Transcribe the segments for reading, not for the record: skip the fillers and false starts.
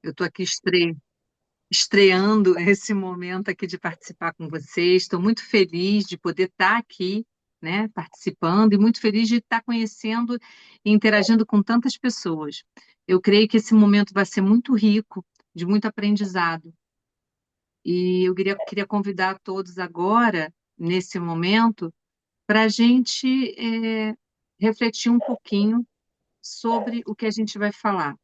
Eu estou aqui estreando esse momento aqui de participar com vocês. Estou muito feliz de poder estar aqui, né, participando, e muito feliz de estar conhecendo e interagindo com tantas pessoas. Eu creio que esse momento vai ser muito rico, de muito aprendizado. E eu queria convidar todos agora, nesse momento, para a gente refletir um pouquinho sobre o que a gente vai falar.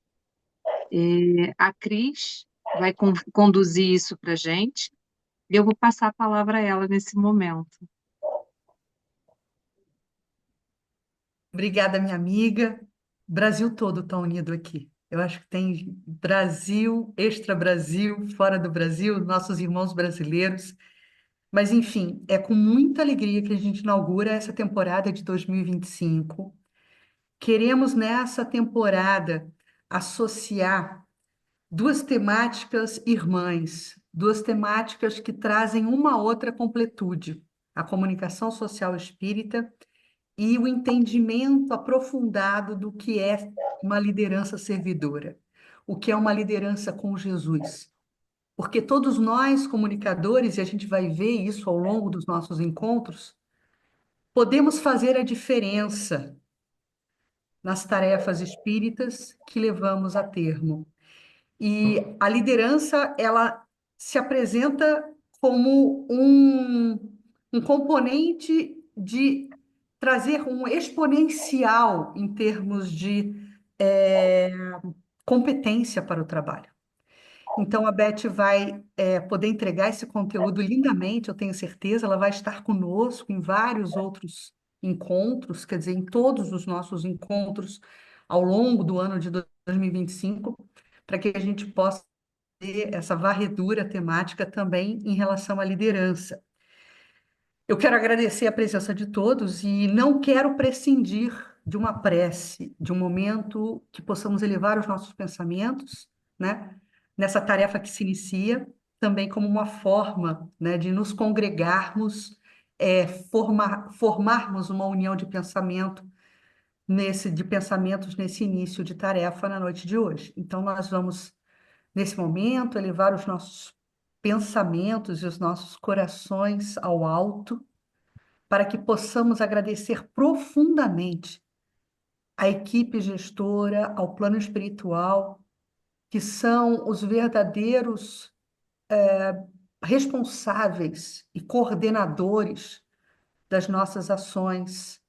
A Cris vai conduzir isso para a gente, e eu vou passar a palavra a ela nesse momento. Obrigada, minha amiga. O Brasil todo está unido aqui. Eu acho que tem Brasil, extra-Brasil, fora do Brasil, nossos irmãos brasileiros. Mas, enfim, é com muita alegria que a gente inaugura essa temporada de 2025. Queremos, nessa temporada, associar duas temáticas irmãs, duas temáticas que trazem uma outra completude: a comunicação social espírita e o entendimento aprofundado do que é uma liderança servidora, o que é uma liderança com Jesus. Porque todos nós, comunicadores, e a gente vai ver isso ao longo dos nossos encontros, podemos fazer a diferença nas tarefas espíritas que levamos a termo. E a liderança, ela se apresenta como um componente de trazer um exponencial em termos de eh, competência para o trabalho. Então, a Beth vai poder entregar esse conteúdo lindamente, eu tenho certeza. Ela vai estar conosco em vários outros encontros, quer dizer, em todos os nossos encontros ao longo do ano de 2025, para que a gente possa ter essa varredura temática também em relação à liderança. Eu quero agradecer a presença de todos e não quero prescindir de uma prece, de um momento que possamos elevar os nossos pensamentos, né, nessa tarefa que se inicia, também como uma forma, né, de nos congregarmos, formarmos uma união de pensamento de pensamentos nesse início de tarefa na noite de hoje. Então, nós vamos, nesse momento, elevar os nossos pensamentos e os nossos corações ao alto, para que possamos agradecer profundamente à equipe gestora, ao plano espiritual, que são os verdadeiros responsáveis e coordenadores das nossas ações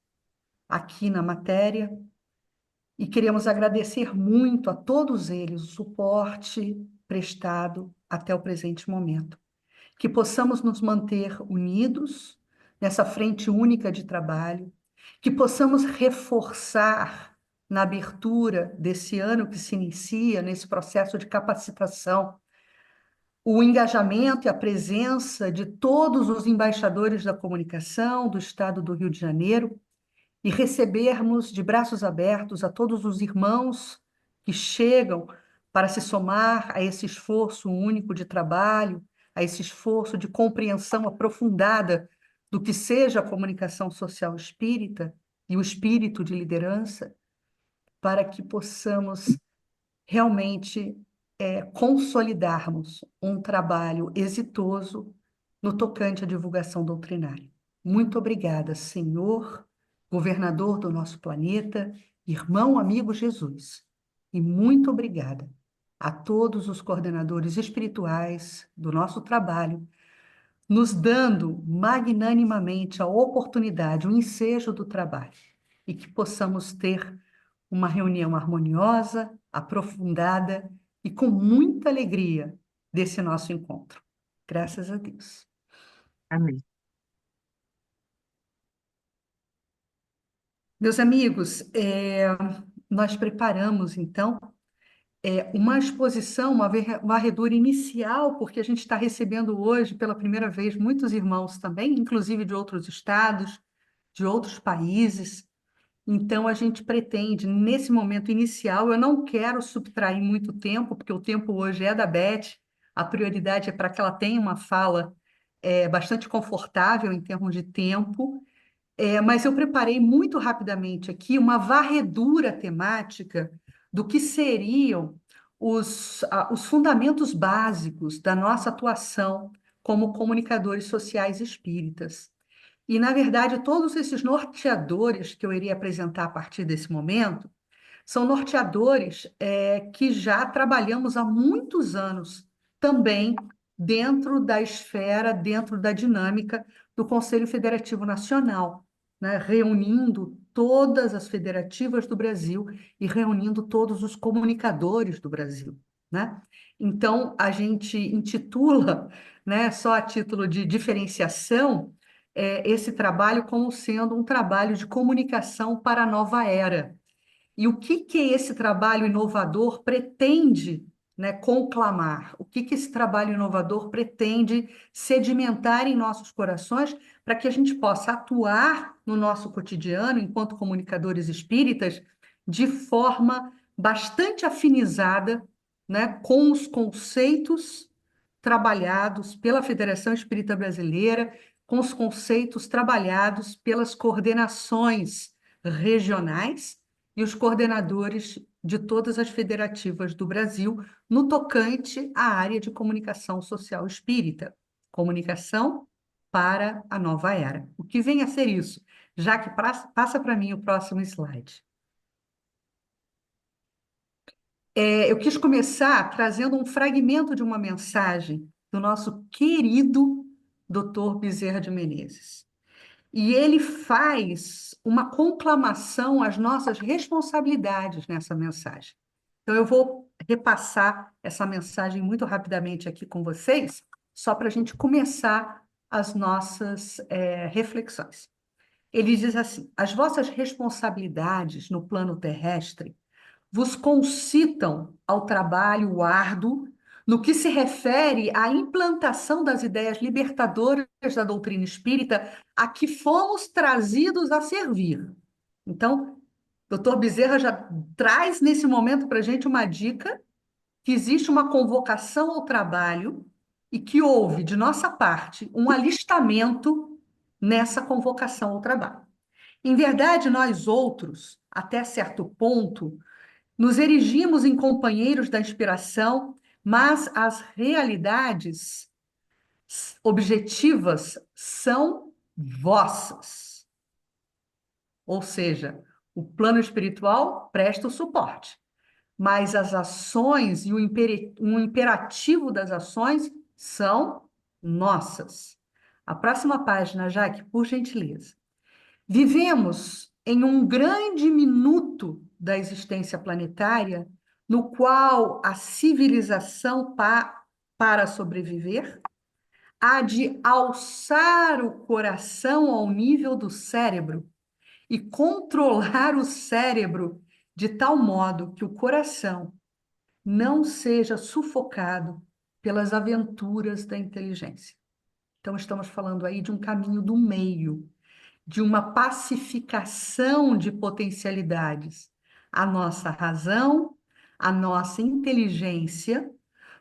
aqui na matéria. E queremos agradecer muito a todos eles o suporte prestado até o presente momento. Que possamos nos manter unidos nessa frente única de trabalho, que possamos reforçar na abertura desse ano que se inicia, nesse processo de capacitação, o engajamento e a presença de todos os embaixadores da comunicação do Estado do Rio de Janeiro e recebermos de braços abertos a todos os irmãos que chegam para se somar a esse esforço único de trabalho, a esse esforço de compreensão aprofundada do que seja a comunicação social espírita e o espírito de liderança, para que possamos realmente consolidarmos um trabalho exitoso no tocante à divulgação doutrinária. Muito obrigada, Senhor, governador do nosso planeta, irmão amigo Jesus. E muito obrigada a todos os coordenadores espirituais do nosso trabalho, nos dando magnanimamente a oportunidade, o ensejo do trabalho, e que possamos ter uma reunião harmoniosa, aprofundada e com muita alegria desse nosso encontro. Graças a Deus. Amém. Meus amigos, nós preparamos, então, uma exposição, uma varredura inicial, porque a gente está recebendo hoje, pela primeira vez, muitos irmãos também, inclusive de outros estados, de outros países. Então, a gente pretende, nesse momento inicial, eu não quero subtrair muito tempo, porque o tempo hoje é da Beth, a prioridade é para que ela tenha uma fala bastante confortável em termos de tempo, mas eu preparei muito rapidamente aqui uma varredura temática do que seriam os fundamentos básicos da nossa atuação como comunicadores sociais espíritas. E, na verdade, todos esses norteadores que eu iria apresentar a partir desse momento são norteadores que já trabalhamos há muitos anos também dentro da esfera, dentro da dinâmica do Conselho Federativo Nacional, né? Reunindo todas as federativas do Brasil e reunindo todos os comunicadores do Brasil, né? Então, a gente intitula, né, só a título de diferenciação, esse trabalho como sendo um trabalho de comunicação para a nova era. E o que que esse trabalho inovador pretende, né, conclamar? O que que esse trabalho inovador pretende sedimentar em nossos corações para que a gente possa atuar no nosso cotidiano, enquanto comunicadores espíritas, de forma bastante afinizada, né, com os conceitos trabalhados pela Federação Espírita Brasileira, com os conceitos trabalhados pelas coordenações regionais e os coordenadores de todas as federativas do Brasil no tocante à área de comunicação social espírita. Comunicação para a nova era. O que vem a ser isso? Já que passa para mim o próximo slide. Eu quis começar trazendo um fragmento de uma mensagem do nosso querido Dr. Bezerra de Menezes. E ele faz uma conclamação às nossas responsabilidades nessa mensagem. Então, eu vou repassar essa mensagem muito rapidamente aqui com vocês, só para a gente começar as nossas reflexões. Ele diz assim: as vossas responsabilidades no plano terrestre vos concitam ao trabalho árduo no que se refere à implantação das ideias libertadoras da doutrina espírita a que fomos trazidos a servir. Então, doutor Bezerra já traz nesse momento para a gente uma dica que existe uma convocação ao trabalho e que houve, de nossa parte, um alistamento nessa convocação ao trabalho. Em verdade, nós outros, até certo ponto, nos erigimos em companheiros da inspiração, mas as realidades objetivas são vossas. Ou seja, o plano espiritual presta o suporte, mas as ações e o imperativo das ações são nossas. A próxima página, Jaque, por gentileza. Vivemos em um grande minuto da existência planetária, no qual a civilização, para sobreviver, há de alçar o coração ao nível do cérebro e controlar o cérebro de tal modo que o coração não seja sufocado pelas aventuras da inteligência. Então, estamos falando aí de um caminho do meio, de uma pacificação de potencialidades. A nossa razão, a nossa inteligência,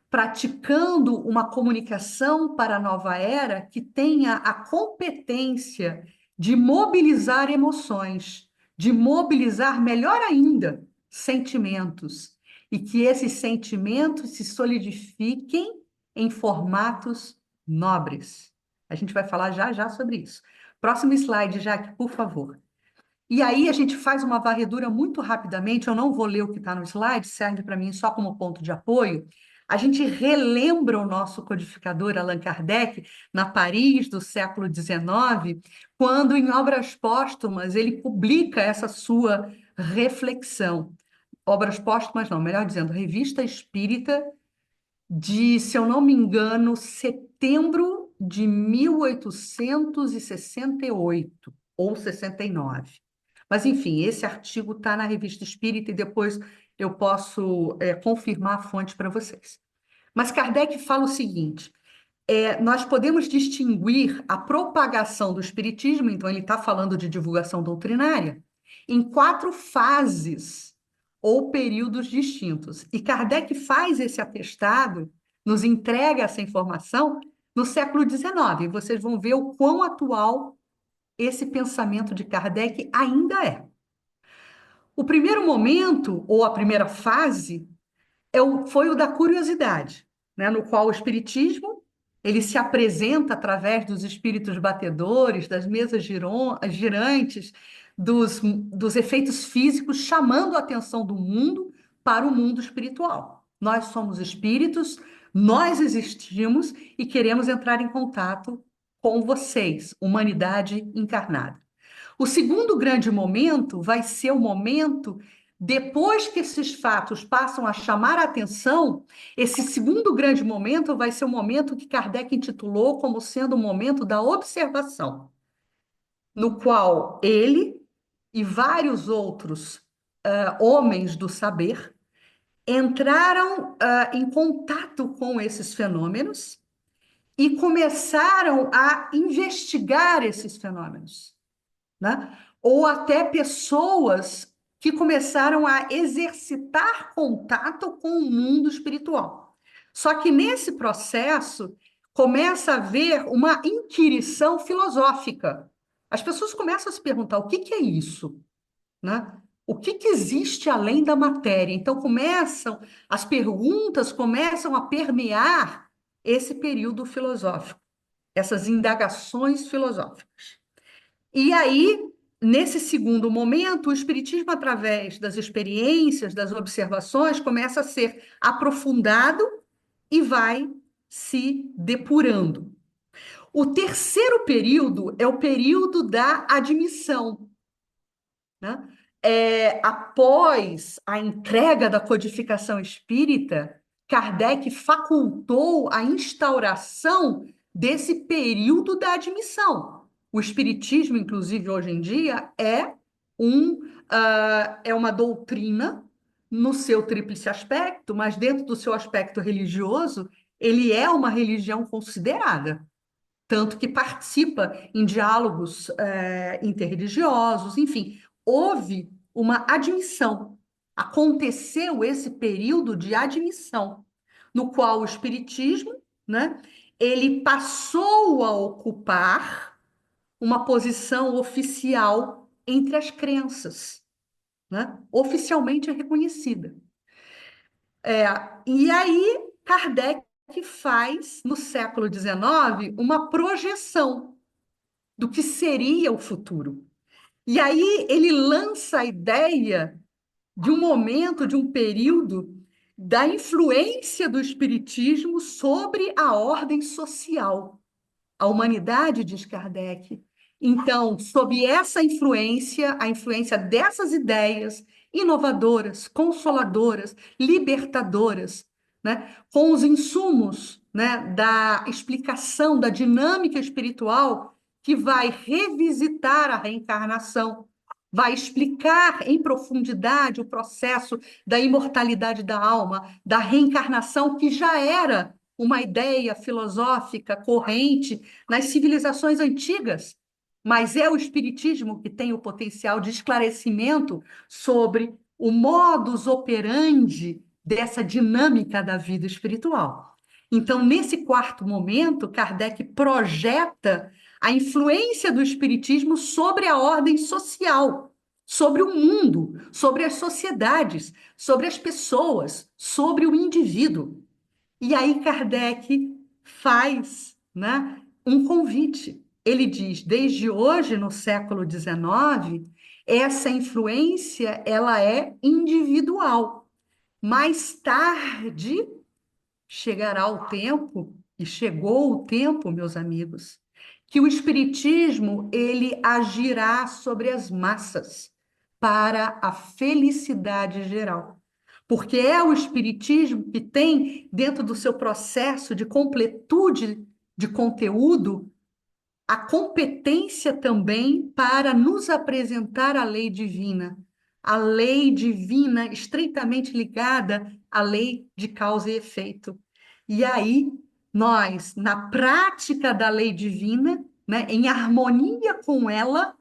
praticando uma comunicação para a nova era que tenha a competência de mobilizar emoções, de mobilizar, melhor ainda, sentimentos, e que esses sentimentos se solidifiquem em formatos nobres. A gente vai falar já já sobre isso. Próximo slide, Jaque, por favor. E aí a gente faz uma varredura muito rapidamente, eu não vou ler o que está no slide, serve para mim só como ponto de apoio. A gente relembra o nosso codificador Allan Kardec na Paris do século XIX, quando em Obras Póstumas ele publica essa sua reflexão. Obras Póstumas não, melhor dizendo, Revista Espírita de, se eu não me engano, setembro de 1868 ou 69. Mas, enfim, esse artigo está na Revista Espírita e depois eu posso confirmar a fonte para vocês. Mas Kardec fala o seguinte: nós podemos distinguir a propagação do espiritismo, então ele está falando de divulgação doutrinária, em 4 fases ou períodos distintos. E Kardec faz esse atestado, nos entrega essa informação no século XIX. E vocês vão ver o quão atual esse pensamento de Kardec ainda é. O primeiro momento, ou a primeira fase, foi o da curiosidade, né, no qual o espiritismo ele se apresenta através dos espíritos batedores, das mesas girantes, dos efeitos físicos, chamando a atenção do mundo para o mundo espiritual. Nós somos espíritos, nós existimos e queremos entrar em contato com vocês, humanidade encarnada. O segundo grande momento vai ser o momento, depois que esses fatos passam a chamar a atenção, esse segundo grande momento vai ser o momento que Kardec intitulou como sendo o momento da observação, no qual ele e vários outros homens do saber entraram em contato com esses fenômenos e começaram a investigar esses fenômenos, né? Ou até pessoas que começaram a exercitar contato com o mundo espiritual. Só que nesse processo começa a haver uma inquirição filosófica. As pessoas começam a se perguntar o que que é isso, né? O que que existe além da matéria? Então as perguntas começam a permear esse período filosófico, essas indagações filosóficas. E aí, nesse segundo momento, o Espiritismo, através das experiências, das observações, começa a ser aprofundado e vai se depurando. O terceiro período é o período da admissão, né? Após a entrega da codificação espírita, Kardec facultou a instauração desse período da admissão. O espiritismo, inclusive, hoje em dia, é uma doutrina no seu tríplice aspecto, mas dentro do seu aspecto religioso, ele é uma religião considerada, tanto que participa em diálogos interreligiosos, enfim, houve uma admissão. Aconteceu esse período de admissão, no qual o espiritismo, né, ele passou a ocupar uma posição oficial entre as crenças, né, oficialmente reconhecida. E aí, Kardec faz, no século XIX, uma projeção do que seria o futuro. E aí ele lança a ideia de um momento, de um período da influência do espiritismo sobre a ordem social. A humanidade, diz Kardec. Então, sob essa influência, a influência dessas ideias inovadoras, consoladoras, libertadoras, né, com os insumos, né, da explicação da dinâmica espiritual que vai revisitar a reencarnação, vai explicar em profundidade o processo da imortalidade da alma, da reencarnação, que já era uma ideia filosófica corrente nas civilizações antigas, mas é o Espiritismo que tem o potencial de esclarecimento sobre o modus operandi dessa dinâmica da vida espiritual. Então, nesse quarto momento, Kardec projeta a influência do Espiritismo sobre a ordem social, sobre o mundo, sobre as sociedades, sobre as pessoas, sobre o indivíduo. E aí Kardec faz, né, um convite. Ele diz, desde hoje, no século XIX, essa influência ela é individual. Mais tarde chegará o tempo, e chegou o tempo, meus amigos, que o espiritismo ele agirá sobre as massas para a felicidade geral. Porque é o espiritismo que tem dentro do seu processo de completude de conteúdo a competência também para nos apresentar a lei divina estreitamente ligada à lei de causa e efeito. E aí, nós, na prática da lei divina, né, em harmonia com ela,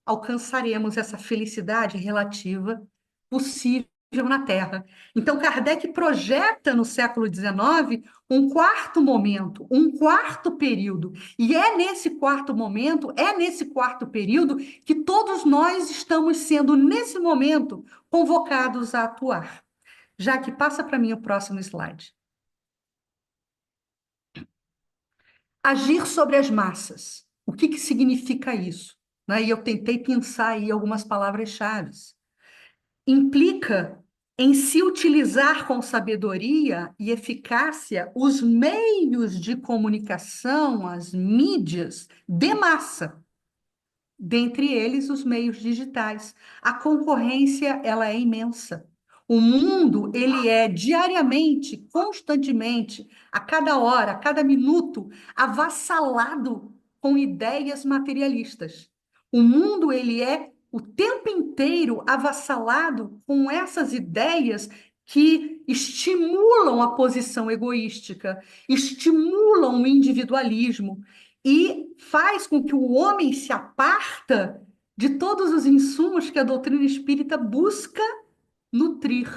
alcançaremos essa felicidade relativa possível na Terra. Então, Kardec projeta no século XIX um quarto momento, um quarto período. E é nesse quarto momento, é nesse quarto período que todos nós estamos sendo, nesse momento, convocados a atuar. Jaque, passa para mim o próximo slide. Agir sobre as massas. O que que significa isso? Né? E eu tentei pensar aí algumas palavras-chave. Implica em se utilizar com sabedoria e eficácia os meios de comunicação, as mídias de massa, dentre eles os meios digitais. A concorrência, ela é imensa. O mundo, ele é diariamente, constantemente, a cada hora, a cada minuto, avassalado com ideias materialistas. O mundo, ele é o tempo inteiro avassalado com essas ideias que estimulam a posição egoística, estimulam o individualismo, e faz com que o homem se aparta de todos os insumos que a doutrina espírita busca nutrir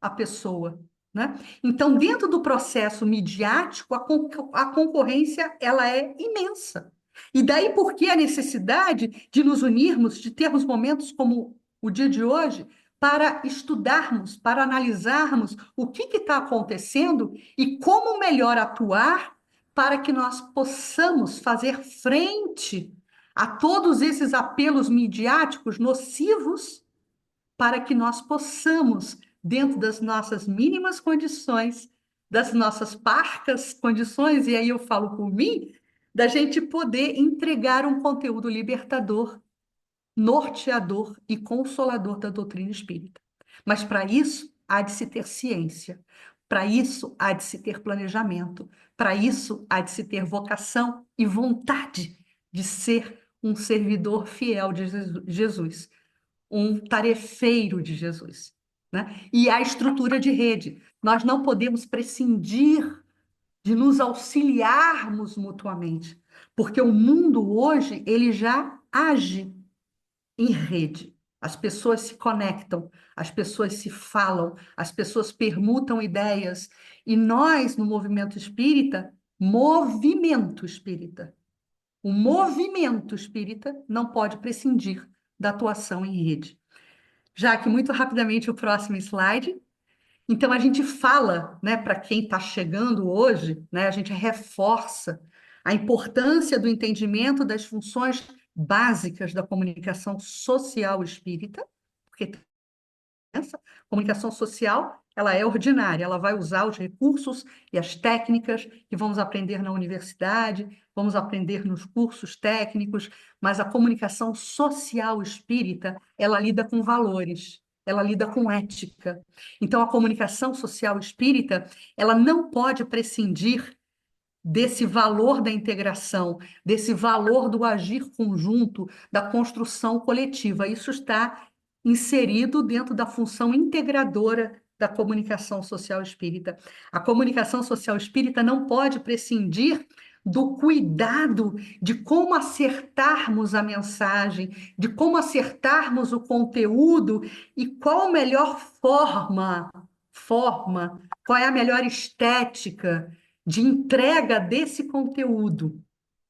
a pessoa, né? Então, dentro do processo midiático, a concorrência ela é imensa. E daí porque a necessidade de nos unirmos, de termos momentos como o dia de hoje, para estudarmos, para analisarmos o que está acontecendo e como melhor atuar para que nós possamos fazer frente a todos esses apelos midiáticos nocivos, para que nós possamos, dentro das nossas mínimas condições, das nossas parcas condições, e aí eu falo por mim, da gente poder entregar um conteúdo libertador, norteador e consolador da doutrina espírita. Mas para isso há de se ter ciência, para isso há de se ter planejamento, para isso há de se ter vocação e vontade de ser um servidor fiel de Jesus, um tarefeiro de Jesus, né? E a estrutura de rede. Nós não podemos prescindir de nos auxiliarmos mutuamente, porque o mundo hoje ele já age em rede. As pessoas se conectam, as pessoas se falam, as pessoas permutam ideias. E nós, no movimento espírita, o movimento espírita não pode prescindir da atuação em rede. Já que, muito rapidamente, o próximo slide. Então, a gente fala, né, para quem está chegando hoje, né, a gente reforça a importância do entendimento das funções básicas da comunicação social espírita, porque essa comunicação social, ela é ordinária, ela vai usar os recursos e as técnicas que vamos aprender na universidade, vamos aprender nos cursos técnicos, mas a comunicação social espírita, ela lida com valores, ela lida com ética. Então, a comunicação social espírita, ela não pode prescindir desse valor da integração, desse valor do agir conjunto, da construção coletiva. Isso está inserido dentro da função integradora da comunicação social espírita. A comunicação social espírita não pode prescindir do cuidado de como acertarmos a mensagem, de como acertarmos o conteúdo e qual a melhor qual é a melhor estética de entrega desse conteúdo.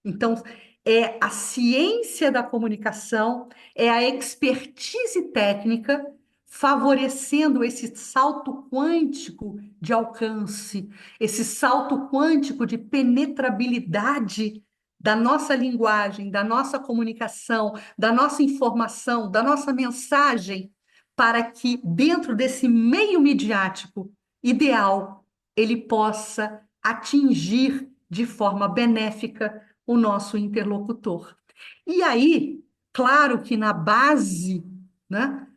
Então, é a ciência da comunicação, é a expertise técnica favorecendo esse salto quântico de alcance, esse salto quântico de penetrabilidade da nossa linguagem, da nossa comunicação, da nossa informação, da nossa mensagem, para que dentro desse meio midiático ideal ele possa atingir de forma benéfica o nosso interlocutor. E aí, claro que na base, né,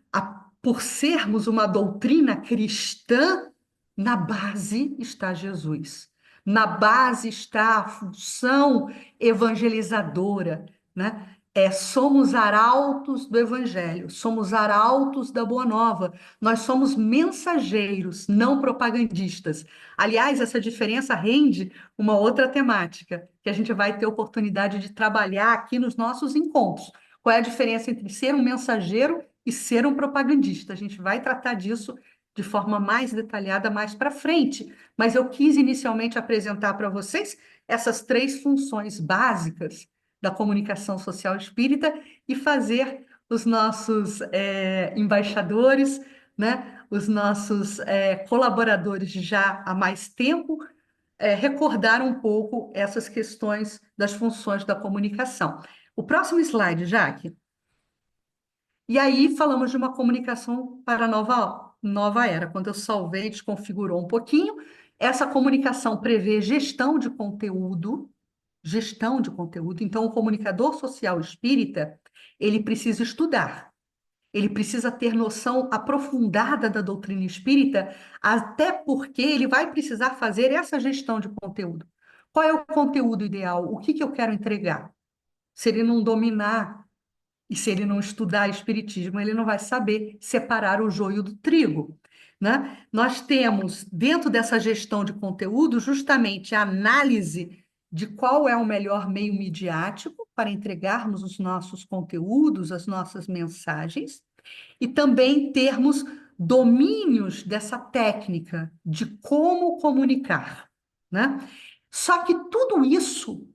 por sermos uma doutrina cristã, na base está Jesus. Na base está a função evangelizadora, né? Somos arautos do Evangelho, somos arautos da Boa Nova, nós somos mensageiros, não propagandistas. Aliás, essa diferença rende uma outra temática que a gente vai ter oportunidade de trabalhar aqui nos nossos encontros. Qual é a diferença entre ser um mensageiro e ser um propagandista? A gente vai tratar disso de forma mais detalhada mais para frente, mas eu quis inicialmente apresentar para vocês essas três funções básicas da comunicação social espírita e fazer os nossos embaixadores, né, os nossos colaboradores já há mais tempo recordaram um pouco essas questões das funções da comunicação. O próximo slide, Jaque. E aí falamos de uma comunicação para a nova era. Quando eu salvei, desconfigurou um pouquinho. Essa comunicação prevê gestão de conteúdo, gestão de conteúdo. Então, o comunicador social espírita, ele precisa estudar, ele precisa ter noção aprofundada da doutrina espírita, até porque ele vai precisar fazer essa gestão de conteúdo. Qual é o conteúdo ideal? O que eu quero entregar? Se ele não dominar e se ele não estudar espiritismo, ele não vai saber separar o joio do trigo, né? Nós temos, dentro dessa gestão de conteúdo, justamente a análise de qual é o melhor meio midiático para entregarmos os nossos conteúdos, as nossas mensagens, e também termos domínios dessa técnica de como comunicar, né? Só que tudo isso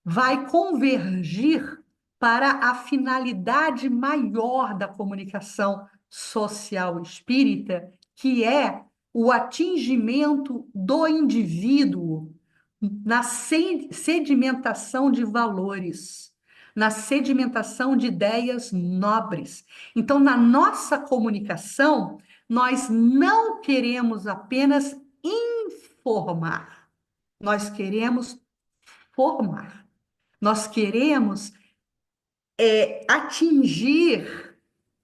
vai convergir para a finalidade maior da comunicação social espírita, que é o atingimento do indivíduo na sedimentação de valores, na sedimentação de ideias nobres. Então, na nossa comunicação, nós não queremos apenas informar, nós queremos formar. Nós queremos atingir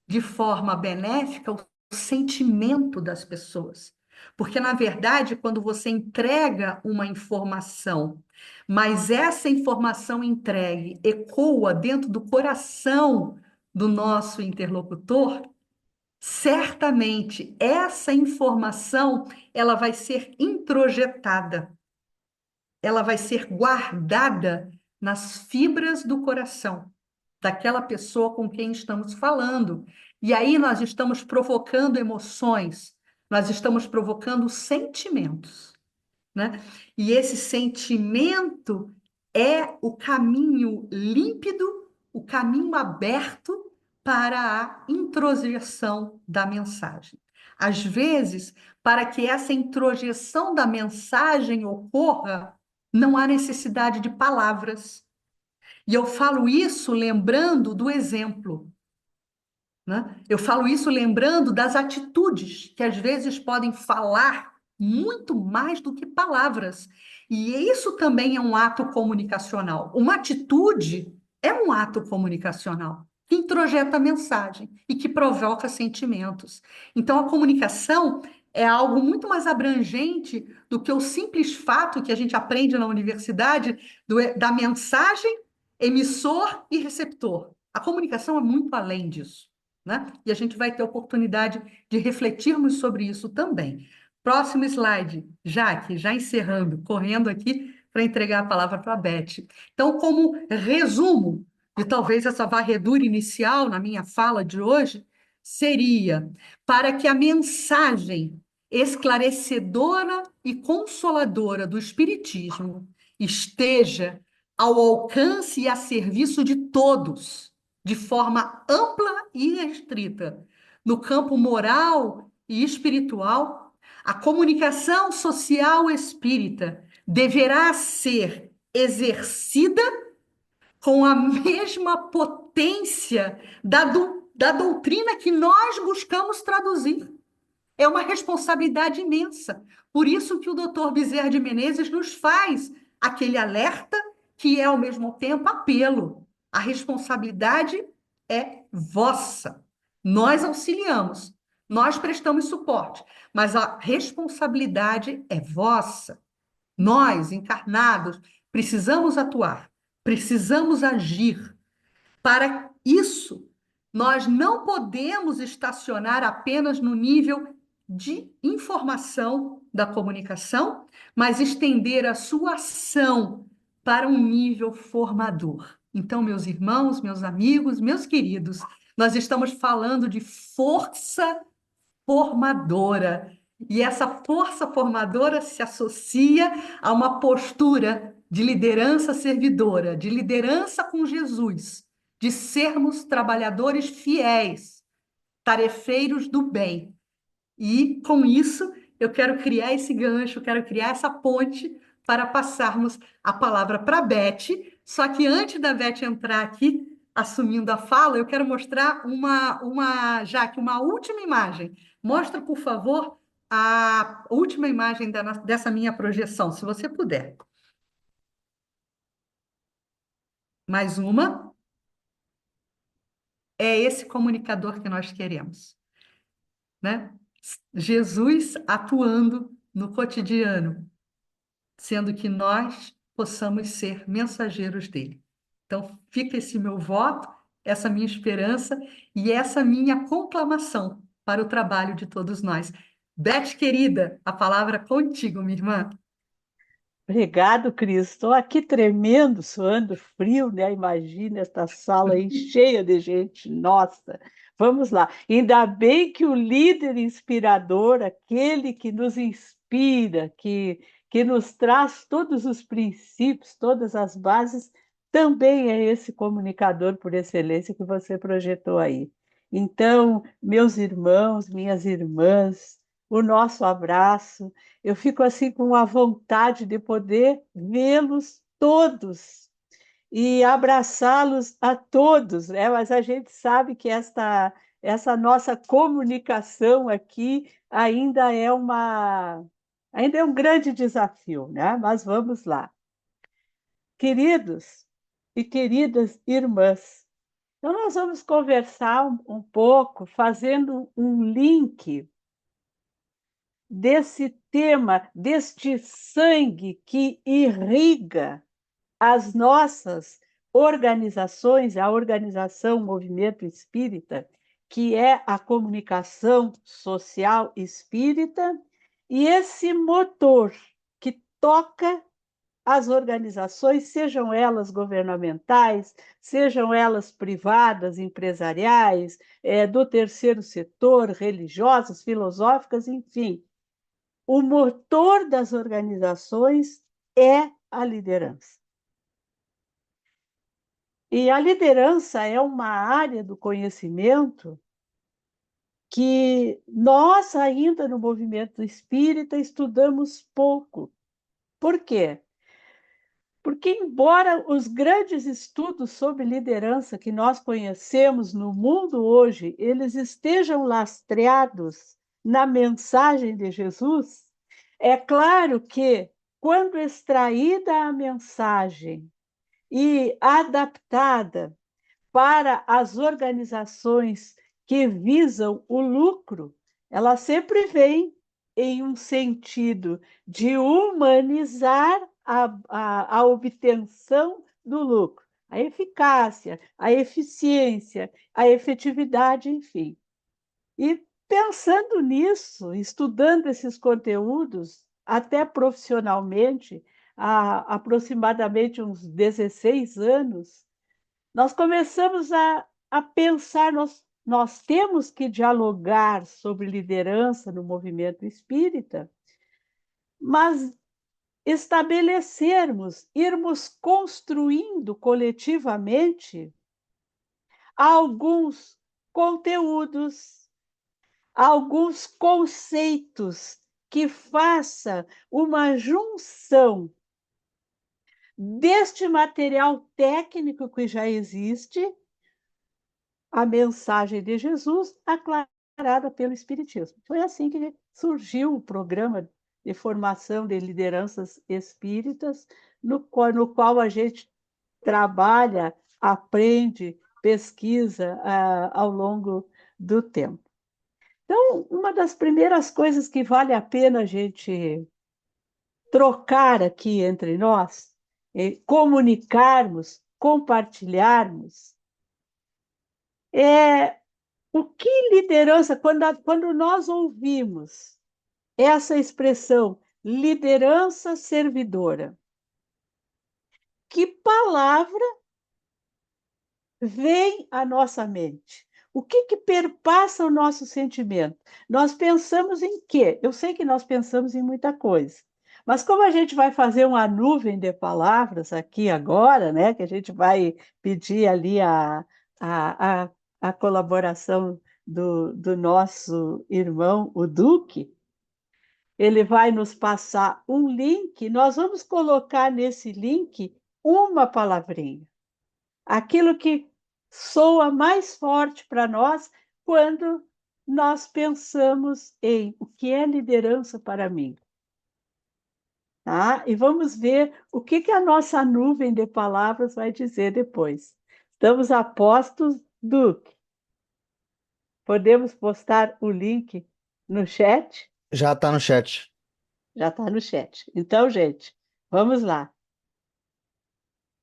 de forma benéfica o sentimento das pessoas. Porque, na verdade, quando você entrega uma informação, mas essa informação entregue ecoa dentro do coração do nosso interlocutor, certamente essa informação ela vai ser introjetada, ela vai ser guardada nas fibras do coração daquela pessoa com quem estamos falando. E aí nós estamos provocando emoções, nós estamos provocando sentimentos, né? E esse sentimento é o caminho límpido, o caminho aberto para a introjeção da mensagem. Às vezes, para que essa introjeção da mensagem ocorra, não há necessidade de palavras. E eu falo isso lembrando do exemplo, né? Eu falo isso lembrando das atitudes, que às vezes podem falar muito mais do que palavras. E isso também é um ato comunicacional. Uma atitude é um ato comunicacional que introjeta a mensagem e que provoca sentimentos. Então, a comunicação é algo muito mais abrangente do que o simples fato que a gente aprende na universidade da mensagem, emissor e receptor. A comunicação é muito além disso, né? E a gente vai ter oportunidade de refletirmos sobre isso também. Próximo slide, Jaque, já encerrando, correndo aqui para entregar a palavra para a Beth. Então, como resumo de talvez essa varredura inicial na minha fala de hoje, seria para que a mensagem esclarecedora e consoladora do Espiritismo esteja ao alcance e a serviço de todos, de forma ampla e restrita, no campo moral e espiritual, a comunicação social espírita deverá ser exercida com a mesma potência da doutrina que nós buscamos traduzir. É uma responsabilidade imensa. Por isso que o doutor Bezerra de Menezes nos faz aquele alerta que é, ao mesmo tempo, apelo. A responsabilidade é vossa. Nós auxiliamos, nós prestamos suporte, mas a responsabilidade é vossa. Nós, encarnados, precisamos atuar, precisamos agir. Para isso, nós não podemos estacionar apenas no nível de informação da comunicação, mas estender a sua ação para um nível formador. Então, meus irmãos, meus amigos, meus queridos, nós estamos falando de força formadora. E essa força formadora se associa a uma postura de liderança servidora, de liderança com Jesus, de sermos trabalhadores fiéis, tarefeiros do bem, E, com isso, eu quero criar esse gancho, quero criar essa ponte para passarmos a palavra para a Beth. Só que antes da Beth entrar aqui, assumindo a fala, eu quero mostrar Jaque, uma última imagem. Mostra, por favor, a última imagem dessa minha projeção, se você puder. Mais uma. É esse comunicador que nós queremos, né? Jesus atuando no cotidiano, sendo que nós possamos ser mensageiros dele. Então, fica esse meu voto, essa minha esperança e essa minha conclamação para o trabalho de todos nós. Beth, querida, a palavra é contigo, minha irmã. Obrigado, Cris. Estou aqui tremendo, suando frio, né? Imagina esta sala aí cheia de gente. Nossa, vamos lá. Ainda bem que o líder inspirador, aquele que nos inspira, que nos traz todos os princípios, todas as bases, também é esse comunicador por excelência que você projetou aí. Então, meus irmãos, minhas irmãs, o nosso abraço. Eu fico assim com a vontade de poder vê-los todos e abraçá-los a todos, né? Mas a gente sabe que essa nossa comunicação aqui ainda é um grande desafio, né? Mas vamos lá. Queridos e queridas irmãs, então nós vamos conversar um pouco, fazendo um link desse tema, deste sangue que irriga as nossas organizações, a organização Movimento Espírita, que é a comunicação social espírita, e esse motor que toca as organizações, sejam elas governamentais, sejam elas privadas, empresariais, do terceiro setor, religiosas, filosóficas, enfim, o motor das organizações é a liderança. E a liderança é uma área do conhecimento que nós, ainda no movimento espírita, estudamos pouco. Por quê? Porque, embora os grandes estudos sobre liderança que nós conhecemos no mundo hoje, eles estejam lastreados na mensagem de Jesus, é claro que, quando extraída a mensagem e adaptada para as organizações que visam o lucro, ela sempre vem em um sentido de humanizar a obtenção do lucro, a eficácia, a eficiência, a efetividade, enfim. E pensando nisso, estudando esses conteúdos, até profissionalmente, há aproximadamente uns 16 anos, nós começamos a pensar, nós temos que dialogar sobre liderança no movimento espírita, mas estabelecermos, irmos construindo coletivamente alguns conteúdos, alguns conceitos que faça uma junção deste material técnico que já existe, a mensagem de Jesus aclarada pelo Espiritismo. Foi assim que surgiu o programa de formação de lideranças espíritas, no qual a gente trabalha, aprende, pesquisa ao longo do tempo. Então, uma das primeiras coisas que vale a pena a gente trocar aqui entre nós, comunicarmos, compartilharmos, é o que liderança, quando nós ouvimos essa expressão, liderança servidora, que palavra vem à nossa mente? O que perpassa o nosso sentimento? Nós pensamos em quê? Eu sei que nós pensamos em muita coisa, mas como a gente vai fazer uma nuvem de palavras aqui agora, né, que a gente vai pedir ali a colaboração do nosso irmão, o Duque. Ele vai nos passar um link, nós vamos colocar nesse link uma palavrinha. Aquilo que soa mais forte para nós quando nós pensamos em o que é liderança para mim. Tá? E vamos ver o que a nossa nuvem de palavras vai dizer depois. Estamos a postos, Duque. Podemos postar o link no chat? Já tá no chat. Já está no chat. Então, gente, vamos lá.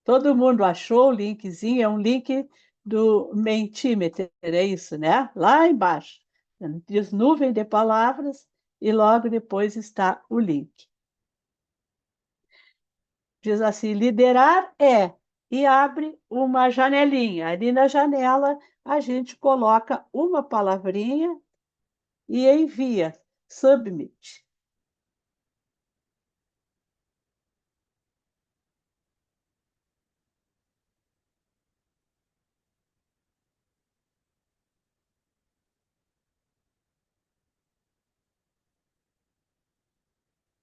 Todo mundo achou o linkzinho? É um link do Mentimeter, é isso, né? Lá embaixo. Diz nuvem de palavras e logo depois está o link. Diz assim: liderar é, e abre uma janelinha. Ali na janela a gente coloca uma palavrinha e envia, submit.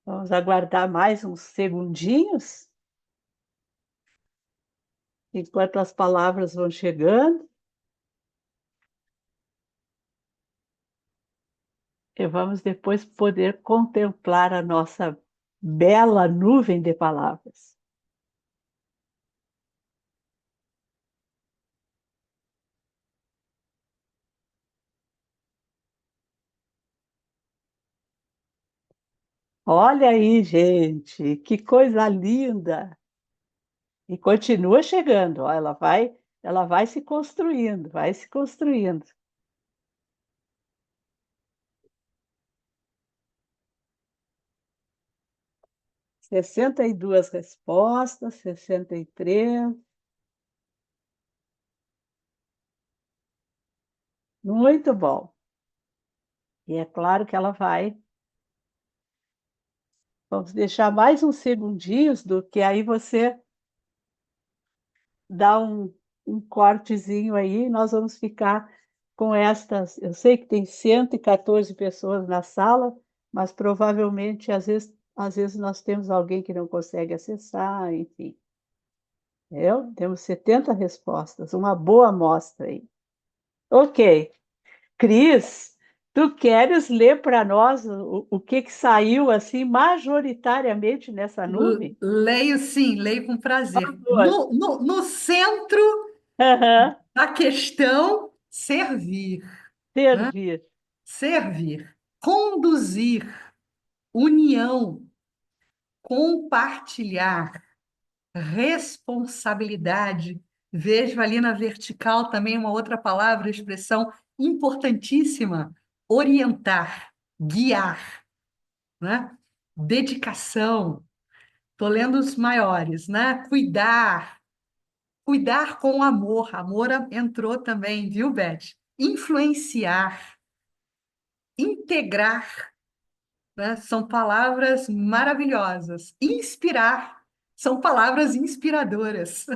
Vamos aguardar mais uns segundinhos, enquanto as palavras vão chegando. E vamos depois poder contemplar a nossa bela nuvem de palavras. Olha aí, gente, que coisa linda! E continua chegando, ó, ela vai se construindo, vai se construindo. Sessenta e duas respostas, 63. Muito bom. E é claro que ela vai. Vamos deixar mais uns segundinhos, do que aí você dá um cortezinho aí, nós vamos ficar com estas. Eu sei que tem 114 pessoas na sala, mas provavelmente às vezes nós temos alguém que não consegue acessar, enfim. Temos 70 respostas, uma boa amostra aí. Ok. Cris, tu queres ler para nós o que saiu assim majoritariamente nessa nuvem? Leio sim, leio com prazer. Por favor. No centro Aham. da questão, servir, né? Servir. Servir, conduzir, união, compartilhar, responsabilidade. Vejo ali na vertical também uma outra palavra, expressão importantíssima: orientar, guiar, né? Dedicação. Estou lendo os maiores, né? Cuidar, cuidar com amor. Amor entrou também, viu, Beth? Influenciar, integrar, né? São palavras maravilhosas. Inspirar, são palavras inspiradoras.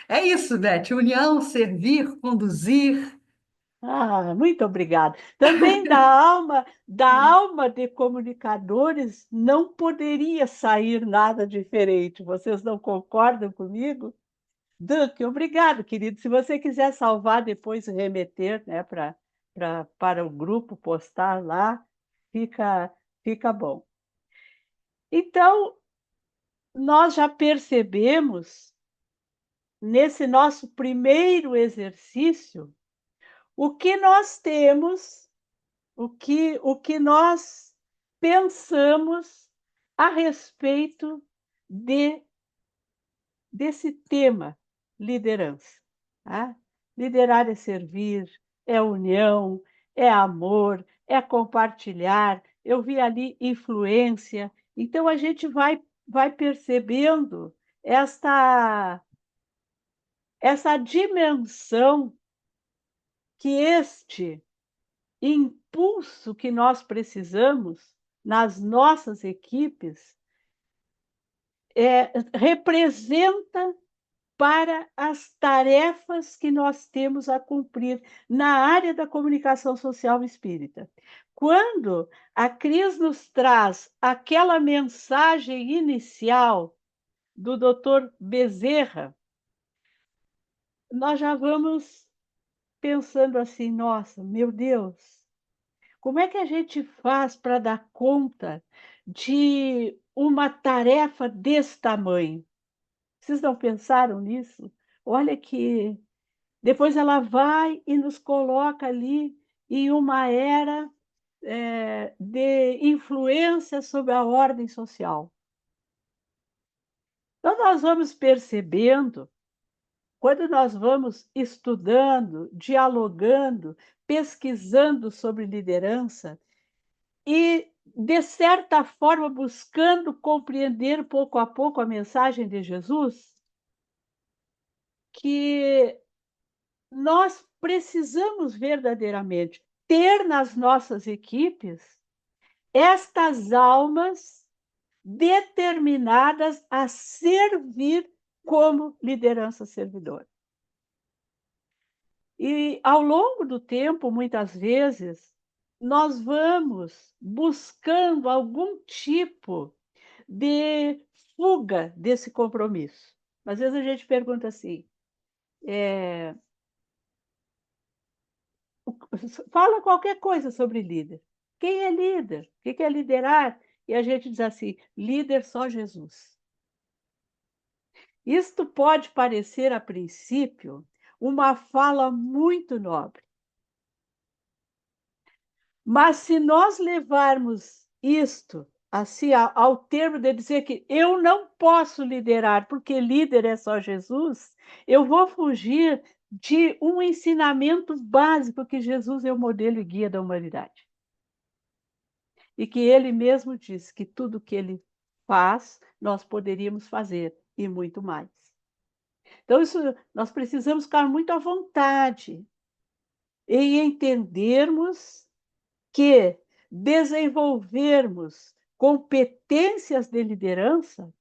É isso, Beth. União, servir, conduzir. Ah, muito obrigada. Também da alma de comunicadores não poderia sair nada diferente. Vocês não concordam comigo? Duque, obrigado, querido. Se você quiser salvar depois e remeter, né, para o grupo, postar lá, fica, fica bom. Então, nós já percebemos, nesse nosso primeiro exercício, o que nós temos, o que nós pensamos a respeito desse tema, liderança. Tá? Liderar é servir, é união, é amor, é compartilhar. Eu vi ali influência. Então, a gente vai percebendo essa dimensão que este impulso que nós precisamos nas nossas equipes representa para as tarefas que nós temos a cumprir na área da comunicação social espírita. Quando a Cris nos traz aquela mensagem inicial do Dr. Bezerra, nós já vamos pensando assim, nossa, meu Deus, como é que a gente faz para dar conta de uma tarefa desse tamanho? Vocês não pensaram nisso? Olha que depois ela vai e nos coloca ali em uma era de influência sobre a ordem social. Então, nós vamos percebendo, quando nós vamos estudando, dialogando, pesquisando sobre liderança e, de certa forma, buscando compreender pouco a pouco a mensagem de Jesus, que nós precisamos verdadeiramente ter nas nossas equipes estas almas determinadas a servir como liderança servidora. E ao longo do tempo, muitas vezes, nós vamos buscando algum tipo de fuga desse compromisso. Às vezes a gente pergunta assim, fala qualquer coisa sobre líder. Quem é líder? O que é liderar? E a gente diz assim, líder só Jesus. Isto pode parecer, a princípio, uma fala muito nobre. Mas se nós levarmos isto assim ao termo de dizer que eu não posso liderar porque líder é só Jesus, eu vou fugir de um ensinamento básico que Jesus é o modelo e guia da humanidade. E que ele mesmo disse que tudo que ele faz, nós poderíamos fazer e muito mais. Então, isso, nós precisamos ficar muito à vontade em entendermos que desenvolvermos competências de liderança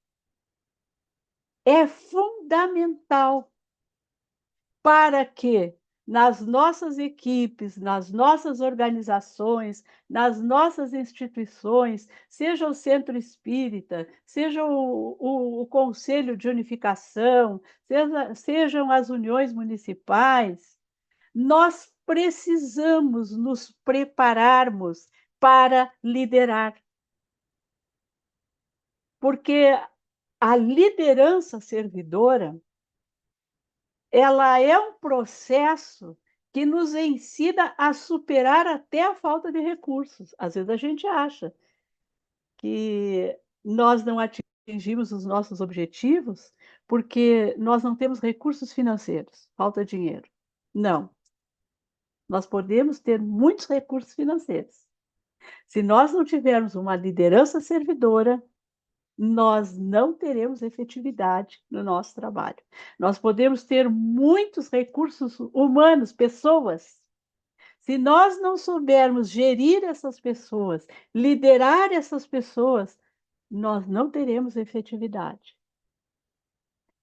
é fundamental para que nas nossas equipes, nas nossas organizações, nas nossas instituições, seja o Centro Espírita, seja o Conselho de Unificação, sejam as uniões municipais, nós precisamos nos prepararmos para liderar. Porque a liderança servidora, ela é um processo que nos ensina a superar até a falta de recursos. Às vezes a gente acha que nós não atingimos os nossos objetivos porque nós não temos recursos financeiros, falta dinheiro. Não. Nós podemos ter muitos recursos financeiros. Se nós não tivermos uma liderança servidora, nós não teremos efetividade no nosso trabalho. Nós podemos ter muitos recursos humanos, pessoas. Se nós não soubermos gerir essas pessoas, liderar essas pessoas, nós não teremos efetividade.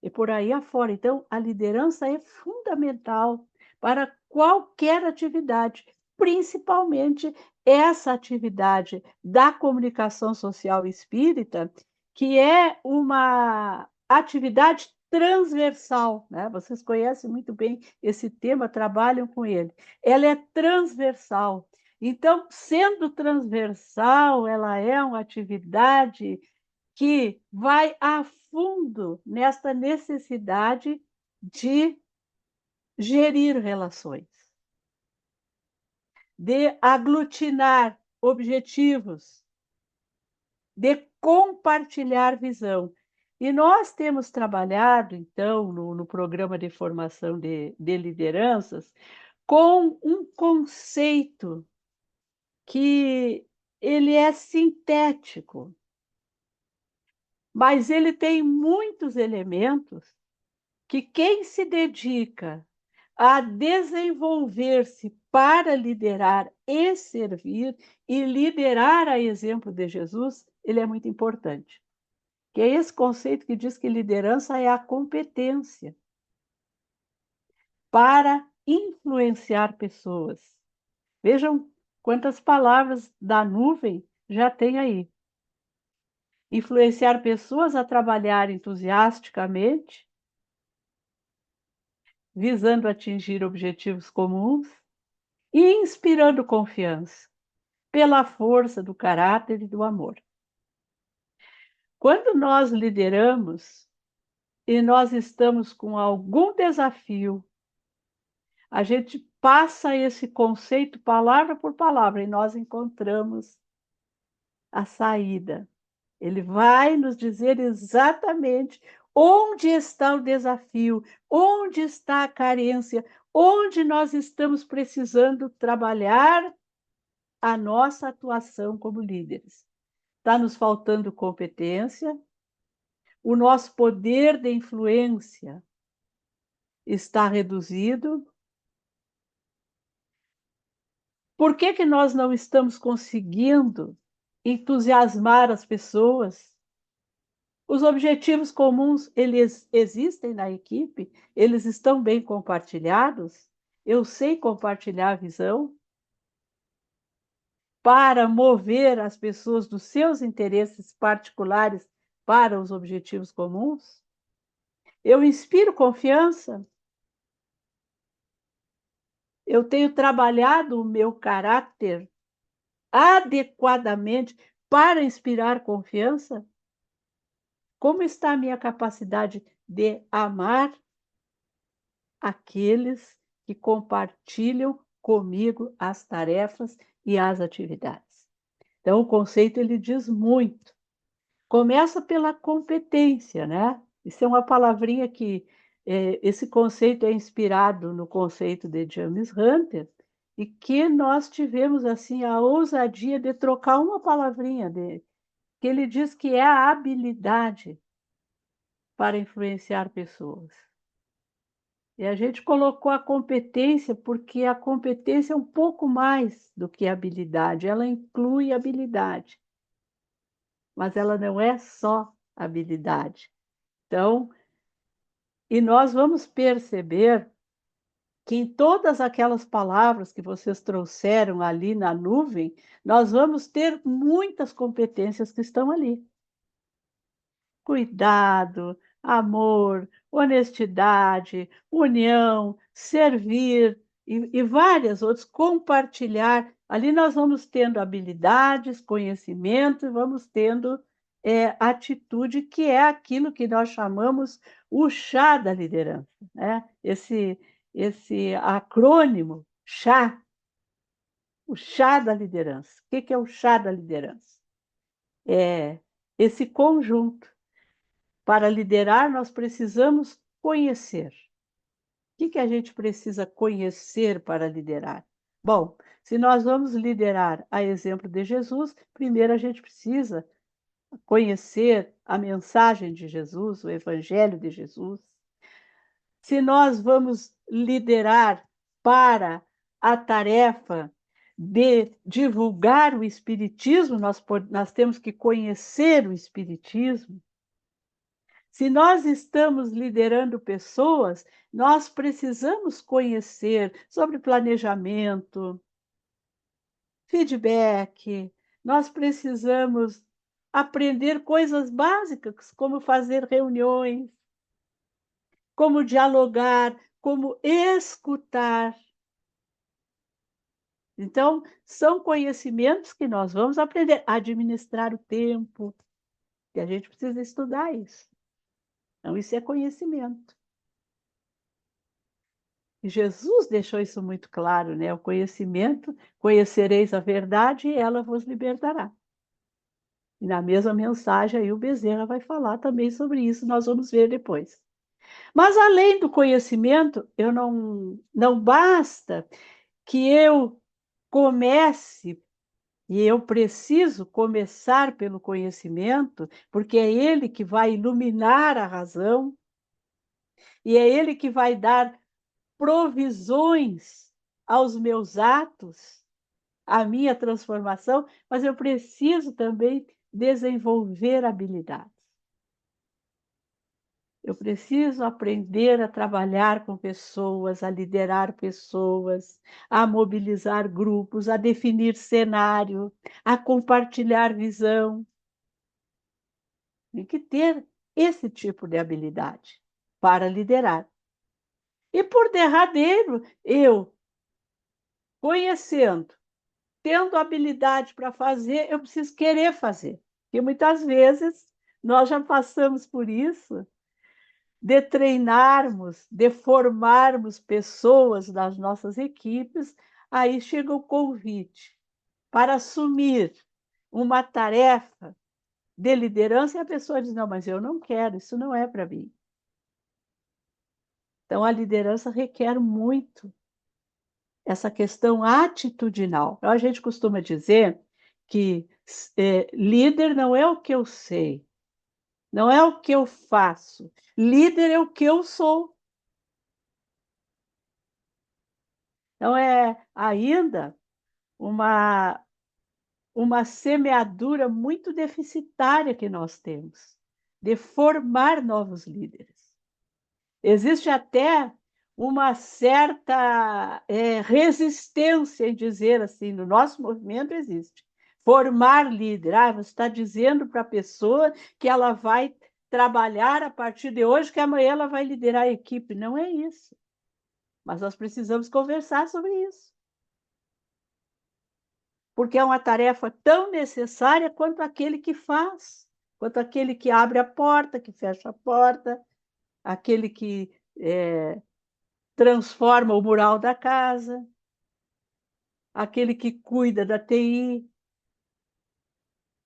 E por aí afora. Então, a liderança é fundamental para qualquer atividade, principalmente essa atividade da comunicação social espírita, que é uma atividade transversal, né? Vocês conhecem muito bem esse tema, trabalham com ele. Ela é transversal. Então, sendo transversal, ela é uma atividade que vai a fundo nesta necessidade de gerir relações, de aglutinar objetivos, de compartilhar visão. E nós temos trabalhado, então, no programa de formação de lideranças, com um conceito que ele é sintético, mas ele tem muitos elementos que quem se dedica a desenvolver-se para liderar e servir, e liderar a exemplo de Jesus, ele é muito importante. que é esse conceito que diz que liderança é a competência para influenciar pessoas. Vejam quantas palavras da nuvem já tem aí. Influenciar pessoas a trabalhar entusiasticamente, visando atingir objetivos comuns e inspirando confiança pela força do caráter e do amor. Quando nós lideramos e nós estamos com algum desafio, a gente passa esse conceito palavra por palavra e nós encontramos a saída. Ele vai nos dizer exatamente onde está o desafio, onde está a carência, onde nós estamos precisando trabalhar a nossa atuação como líderes. Está nos faltando competência, o nosso poder de influência está reduzido. Por que nós não estamos conseguindo entusiasmar as pessoas? Os objetivos comuns, eles existem na equipe? Eles estão bem compartilhados? Eu sei compartilhar a visão para mover as pessoas dos seus interesses particulares para os objetivos comuns? Eu inspiro confiança? Eu tenho trabalhado o meu caráter adequadamente para inspirar confiança? Como está a minha capacidade de amar aqueles que compartilham comigo as tarefas e as atividades? Então, o conceito ele diz muito. Começa pela competência, né? Isso é uma palavrinha que esse conceito é inspirado no conceito de James Hunter e que nós tivemos assim a ousadia de trocar uma palavrinha dele, que ele diz que é a habilidade para influenciar pessoas. E a gente colocou a competência porque a competência é um pouco mais do que habilidade, ela inclui habilidade, mas ela não é só habilidade. Então, e nós vamos perceber que em todas aquelas palavras que vocês trouxeram ali na nuvem, nós vamos ter muitas competências que estão ali. Cuidado, amor, honestidade, união, servir e várias outras, compartilhar. Ali nós vamos tendo habilidades, conhecimento e vamos tendo atitude, que é aquilo que nós chamamos o chá da liderança, né? Esse acrônimo, chá, o chá da liderança. O que é o chá da liderança? É esse conjunto. Para liderar, nós precisamos conhecer. O que a gente precisa conhecer para liderar? Bom, se nós vamos liderar a exemplo de Jesus, primeiro a gente precisa conhecer a mensagem de Jesus, o Evangelho de Jesus. Se nós vamos liderar para a tarefa de divulgar o Espiritismo, nós temos que conhecer o Espiritismo. Se nós estamos liderando pessoas, nós precisamos conhecer sobre planejamento, feedback, nós precisamos aprender coisas básicas, como fazer reuniões, como dialogar, como escutar. Então, são conhecimentos que nós vamos aprender a administrar o tempo, e a gente precisa estudar isso. Então, isso é conhecimento. E Jesus deixou isso muito claro, né? O conhecimento, conhecereis a verdade e ela vos libertará. E na mesma mensagem aí o Bezerra vai falar também sobre isso, nós vamos ver depois. Mas além do conhecimento, não basta que eu comece, e eu preciso começar pelo conhecimento, porque é ele que vai iluminar a razão, e é ele que vai dar provisões aos meus atos, à minha transformação, mas eu preciso também desenvolver habilidades. Eu preciso aprender a trabalhar com pessoas, a liderar pessoas, a mobilizar grupos, a definir cenário, a compartilhar visão. Tem que ter esse tipo de habilidade para liderar. E por derradeiro, eu, conhecendo, tendo habilidade para fazer, eu preciso querer fazer. Porque muitas vezes nós já passamos por isso, de treinarmos, de formarmos pessoas das nossas equipes, aí chega o convite para assumir uma tarefa de liderança e a pessoa diz: não, mas eu não quero, isso não é para mim. Então, a liderança requer muito essa questão atitudinal. Então, a gente costuma dizer que líder não é o que eu sei, não é o que eu faço, líder é o que eu sou. Então, é ainda uma, uma semeadura muito deficitária que nós temos de formar novos líderes. Existe até uma certa resistência em dizer assim, no nosso movimento existe. Formar líder. Ah, você está dizendo para a pessoa que ela vai trabalhar a partir de hoje, que amanhã ela vai liderar a equipe. Não é isso. Mas nós precisamos conversar sobre isso. Porque é uma tarefa tão necessária quanto aquele que faz, quanto aquele que abre a porta, que fecha a porta, aquele que transforma o mural da casa, aquele que cuida da TI.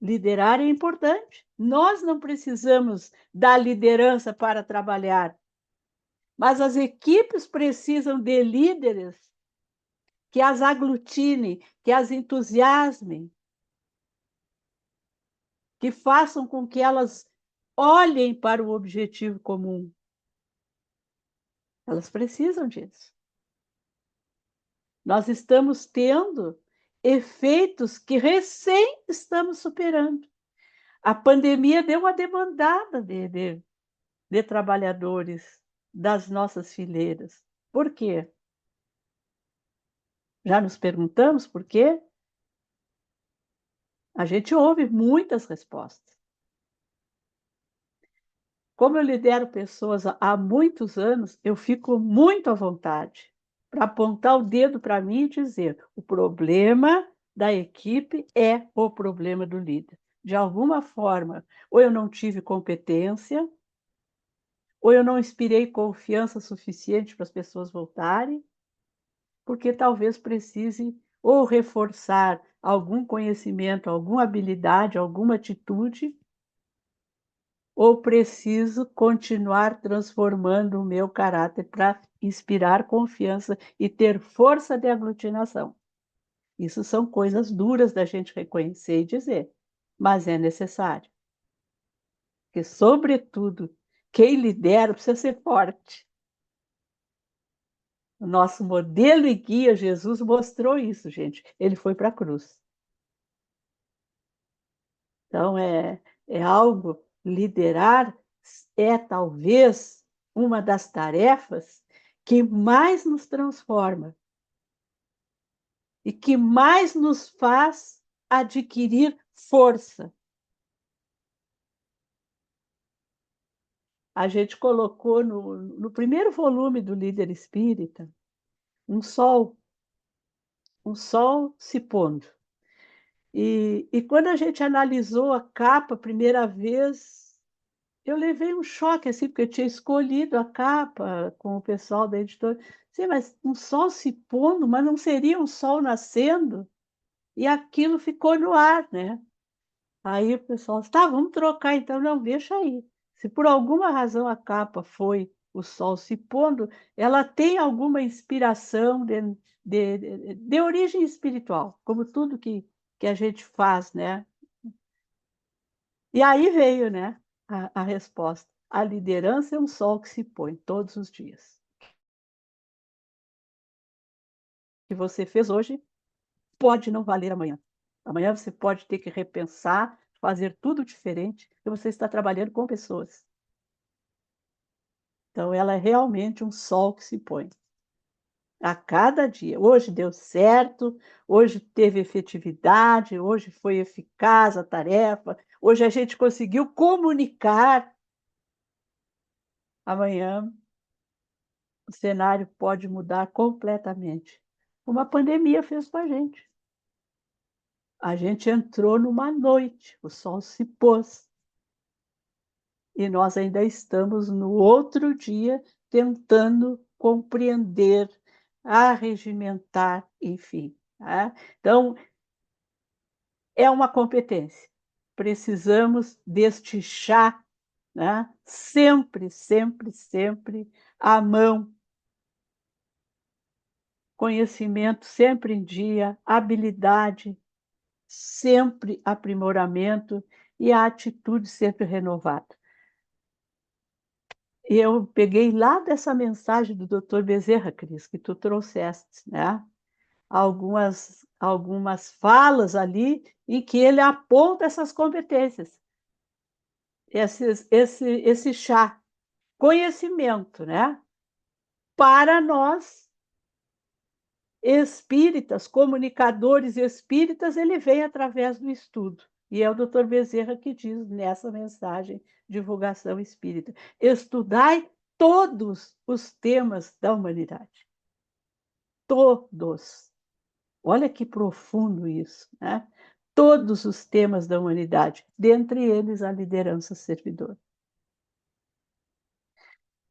Liderar é importante. Nós não precisamos da liderança para trabalhar, mas as equipes precisam de líderes que as aglutinem, que as entusiasmem, que façam com que elas olhem para o objetivo comum. Elas precisam disso. Nós estamos tendo efeitos que recém estamos superando. A pandemia deu uma demandada de trabalhadores das nossas fileiras. Por quê? Já nos perguntamos por quê? A gente ouve muitas respostas. Como eu lidero pessoas há muitos anos, eu fico muito à vontade para apontar o dedo para mim e dizer: o problema da equipe é o problema do líder. De alguma forma, ou eu não tive competência, ou eu não inspirei confiança suficiente para as pessoas voltarem, porque talvez precise ou reforçar algum conhecimento, alguma habilidade, alguma atitude, ou preciso continuar transformando o meu caráter para inspirar confiança e ter força de aglutinação. Isso são coisas duras da gente reconhecer e dizer, mas é necessário. Porque, sobretudo, quem lidera precisa ser forte. O nosso modelo e guia, Jesus, mostrou isso, gente. Ele foi para a cruz. Então, é algo, liderar é talvez uma das tarefas que mais nos transforma e que mais nos faz adquirir força. A gente colocou no primeiro volume do Líder Espírita um sol se pondo. E quando a gente analisou a capa a primeira vez, eu levei um choque, assim, porque eu tinha escolhido a capa com o pessoal da editora. Sim, mas um sol se pondo, mas não seria um sol nascendo? E aquilo ficou no ar, né? Aí o pessoal disse, tá, vamos trocar então. Não, deixa aí. Se por alguma razão a capa foi o sol se pondo, ela tem alguma inspiração de origem espiritual, como tudo que a gente faz, né? E aí veio, né, a resposta. A liderança é um sol que se põe todos os dias. O que você fez hoje pode não valer amanhã. Amanhã você pode ter que repensar, fazer tudo diferente, porque você está trabalhando com pessoas. Então, ela é realmente um sol que se põe a cada dia. Hoje deu certo, hoje teve efetividade, hoje foi eficaz a tarefa, hoje a gente conseguiu comunicar. Amanhã o cenário pode mudar completamente. Como a pandemia fez com a gente. A gente entrou numa noite, o sol se pôs. E nós ainda estamos no outro dia tentando compreender, arregimentar, enfim. Tá? Então, é uma competência. Precisamos deste chá, né? Sempre, sempre, sempre à mão. Conhecimento sempre em dia, habilidade, sempre aprimoramento e a atitude sempre renovada. E eu peguei lá dessa mensagem do Dr. Bezerra, Cris, que tu trouxeste, né? Algumas falas ali em que ele aponta essas competências, esse chá, conhecimento, né? Para nós, espíritas, comunicadores espíritas, ele vem através do estudo. E é o Dr. Bezerra que diz nessa mensagem, Divulgação Espírita: estudai todos os temas da humanidade. Todos. Olha que profundo isso, né? Todos os temas da humanidade, dentre eles a liderança servidora.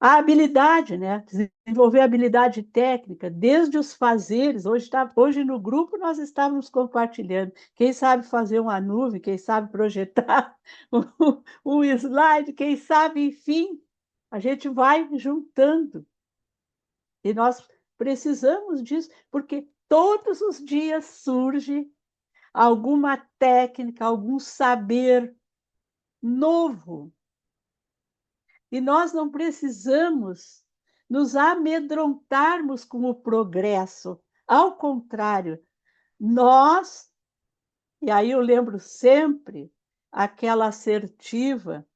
A habilidade, né? Desenvolver habilidade técnica, desde os fazeres. Hoje no grupo nós estávamos compartilhando. Quem sabe fazer uma nuvem, quem sabe projetar um slide, quem sabe, enfim, a gente vai juntando. E nós precisamos disso, porque todos os dias surge alguma técnica, algum saber novo. E nós não precisamos nos amedrontarmos com o progresso. Ao contrário, nós, e aí eu lembro sempre aquela assertiva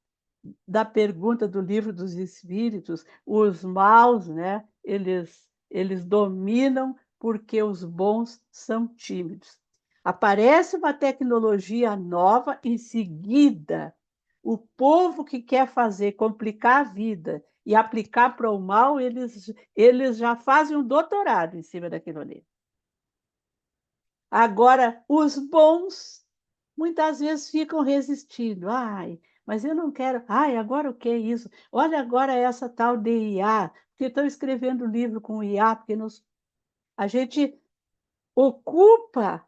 da pergunta do Livro dos Espíritos: os maus, né, eles dominam porque os bons são tímidos. Aparece uma tecnologia nova, em seguida, o povo que quer fazer complicar a vida e aplicar para o mal, eles já fazem um doutorado em cima daquilo ali. Agora, os bons muitas vezes ficam resistindo. Ai, mas eu não quero. Ai, agora o que é isso? Olha agora essa tal de IA, porque estão escrevendo livro com IA, porque a gente ocupa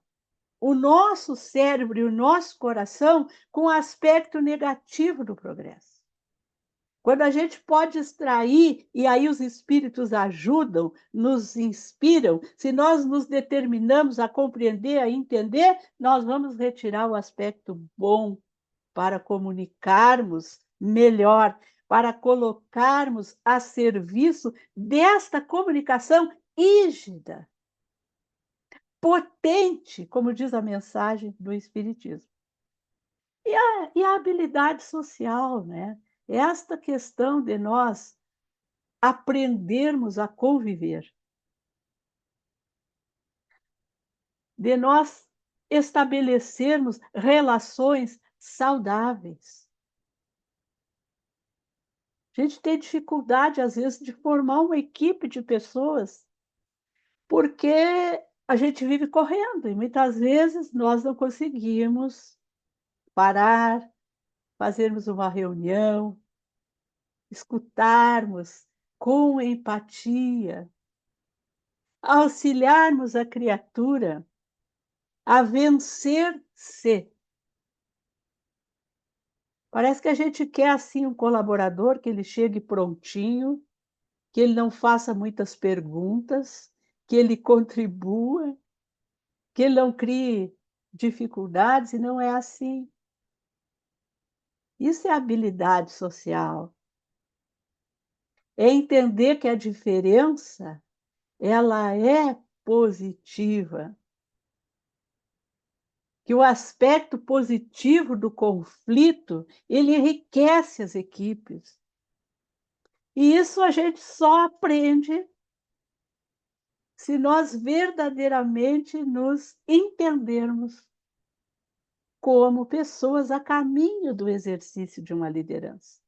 o nosso cérebro e o nosso coração com o aspecto negativo do progresso. Quando a gente pode extrair, e aí os espíritos ajudam, nos inspiram, se nós nos determinamos a compreender, a entender, nós vamos retirar o aspecto bom para comunicarmos melhor, para colocarmos a serviço desta comunicação rígida, potente, como diz a mensagem do Espiritismo. E a habilidade social, né? Esta questão de nós aprendermos a conviver, de nós estabelecermos relações saudáveis. A gente tem dificuldade, às vezes, de formar uma equipe de pessoas, porque a gente vive correndo e muitas vezes nós não conseguimos parar, fazermos uma reunião, escutarmos com empatia, auxiliarmos a criatura a vencer-se. Parece que a gente quer assim um colaborador que ele chegue prontinho, que ele não faça muitas perguntas, que ele contribua, que ele não crie dificuldades, e não é assim. Isso é habilidade social. É entender que a diferença, ela é positiva, que o aspecto positivo do conflito, ele enriquece as equipes. E isso a gente só aprende se nós verdadeiramente nos entendermos como pessoas a caminho do exercício de uma liderança.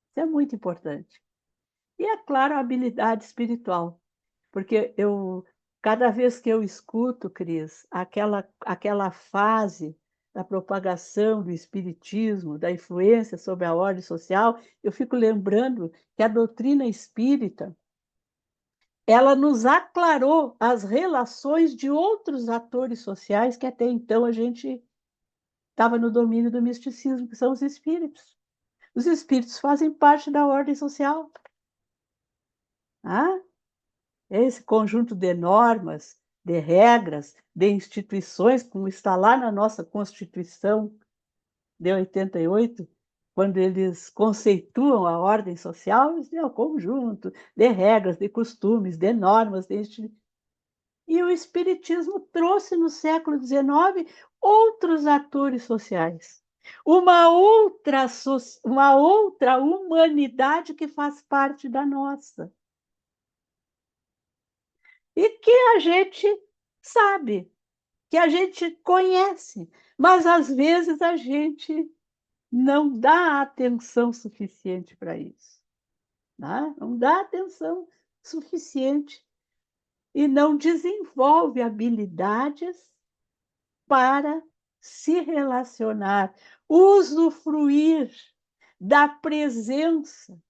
Isso é muito importante. E, é claro, a habilidade espiritual, porque cada vez que eu escuto, Cris, aquela fase da propagação do espiritismo, da influência sobre a ordem social, eu fico lembrando que a doutrina espírita, ela nos aclarou as relações de outros atores sociais que até então a gente estava no domínio do misticismo, que são os espíritos. Os espíritos fazem parte da ordem social. Ah, esse conjunto de normas, de regras, de instituições, como está lá na nossa Constituição de 88, quando eles conceituam a ordem social, é o conjunto de regras, de costumes, de normas, e o Espiritismo trouxe no século XIX outros atores sociais, uma outra humanidade que faz parte da nossa. E que a gente sabe, que a gente conhece, mas às vezes a gente não dá atenção suficiente para isso. Né? Não dá atenção suficiente e não desenvolve habilidades para se relacionar, usufruir da presença.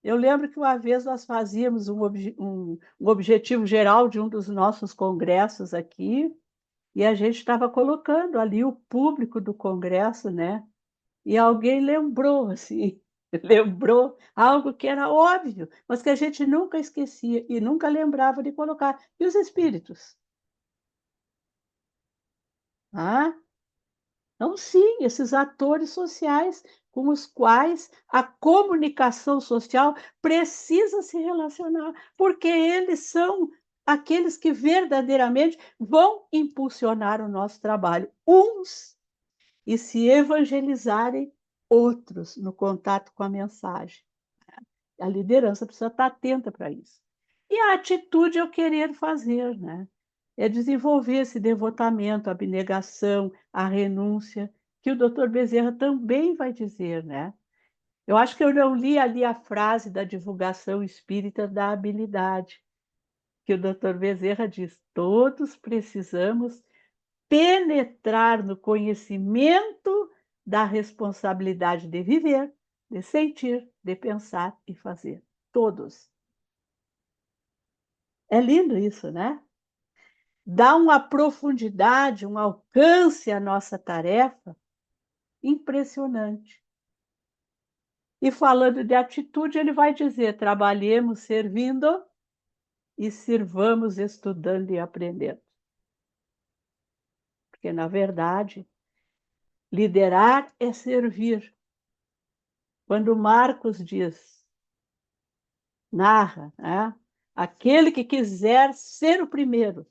Eu lembro que uma vez nós fazíamos um objetivo geral de um dos nossos congressos aqui, e a gente estava colocando ali o público do congresso, né? E alguém lembrou, assim, lembrou algo que era óbvio, mas que a gente nunca esquecia e nunca lembrava de colocar. E os espíritos? Ah, então, sim, esses atores sociais com os quais a comunicação social precisa se relacionar, porque eles são aqueles que verdadeiramente vão impulsionar o nosso trabalho, uns, e se evangelizarem outros no contato com a mensagem. A liderança precisa estar atenta para isso. E a atitude é o querer fazer, né? É desenvolver esse devotamento, a abnegação, a renúncia, que o doutor Bezerra também vai dizer, né? Eu acho que eu não li ali a frase da divulgação espírita da habilidade, que o doutor Bezerra diz: todos precisamos penetrar no conhecimento da responsabilidade de viver, de sentir, de pensar e fazer. Todos. É lindo isso, né? Dá uma profundidade, um alcance à nossa tarefa impressionante. E falando de atitude, ele vai dizer: trabalhemos servindo e sirvamos estudando e aprendendo. Porque, na verdade, liderar é servir. Quando Marcos narra, né? Aquele que quiser ser o primeiro,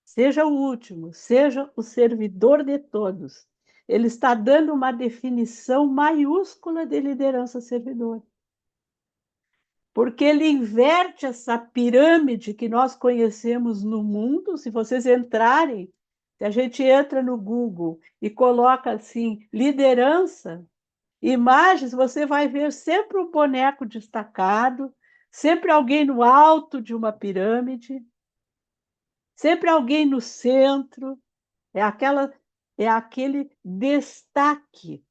seja o último, seja o servidor de todos. Ele está dando uma definição maiúscula de liderança servidora. Porque ele inverte essa pirâmide que nós conhecemos no mundo. Se vocês entrarem, se a gente entra no Google e coloca assim, liderança, imagens, você vai ver sempre um boneco destacado, sempre alguém no alto de uma pirâmide, sempre alguém no centro, é aquele destaque.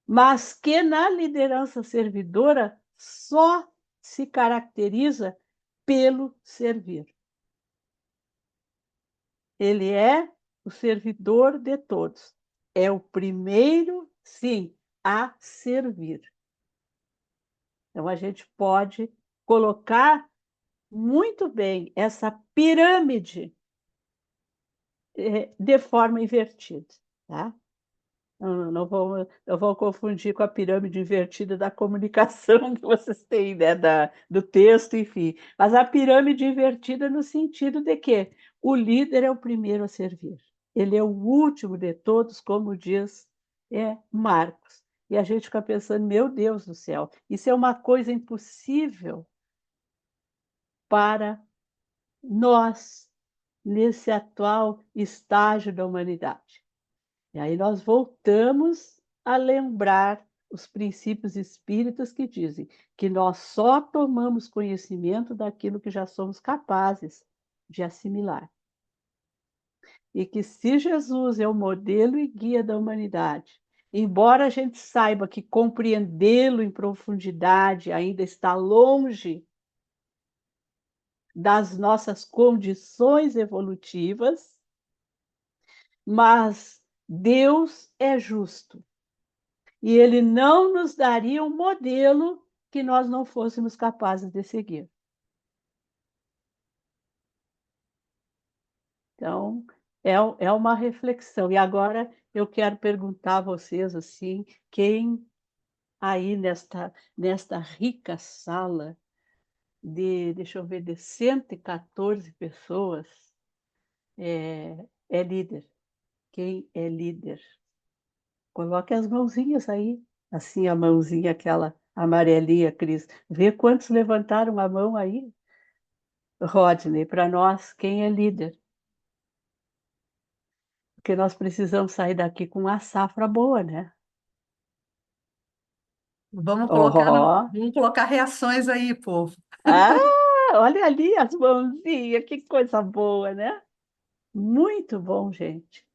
Mas que na liderança servidora só se caracteriza pelo servir. Ele é o servidor de todos. É o primeiro, sim, a servir. Então, a gente pode colocar muito bem essa pirâmide de forma invertida, tá? Não vou confundir com a pirâmide invertida da comunicação que vocês têm, né? Do texto, enfim. Mas a pirâmide invertida no sentido de que o líder é o primeiro a servir. Ele é o último de todos, como diz é Marcos. E a gente fica pensando, meu Deus do céu, isso é uma coisa impossível para nós, nesse atual estágio da humanidade. E aí nós voltamos a lembrar os princípios espíritas que dizem que nós só tomamos conhecimento daquilo que já somos capazes de assimilar. E que se Jesus é o modelo e guia da humanidade, embora a gente saiba que compreendê-lo em profundidade ainda está longe das nossas condições evolutivas, mas Deus é justo e ele não nos daria um modelo que nós não fôssemos capazes de seguir. Então, é uma reflexão. E agora eu quero perguntar a vocês assim, quem aí nesta rica sala deixa eu ver, de 114 pessoas, é líder. Quem é líder? Coloque as mãozinhas aí, assim a mãozinha, aquela amarelinha, Cris. Vê quantos levantaram a mão aí, Rodney, para nós, quem é líder? Porque nós precisamos sair daqui com uma safra boa, né? Oh, Vamos colocar reações aí, povo. ah, olha ali as mãozinhas, que coisa boa, né? Muito bom, gente.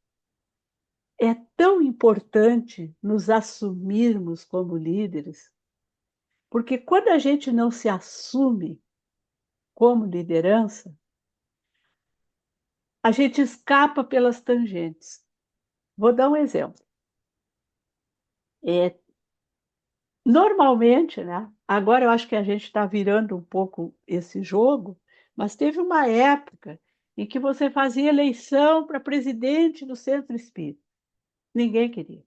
É tão importante nos assumirmos como líderes, porque quando a gente não se assume como liderança, a gente escapa pelas tangentes. Vou dar um exemplo. É, normalmente, né? Agora eu acho que a gente está virando um pouco esse jogo, mas teve uma época em que você fazia eleição para presidente do centro espírita. Ninguém queria.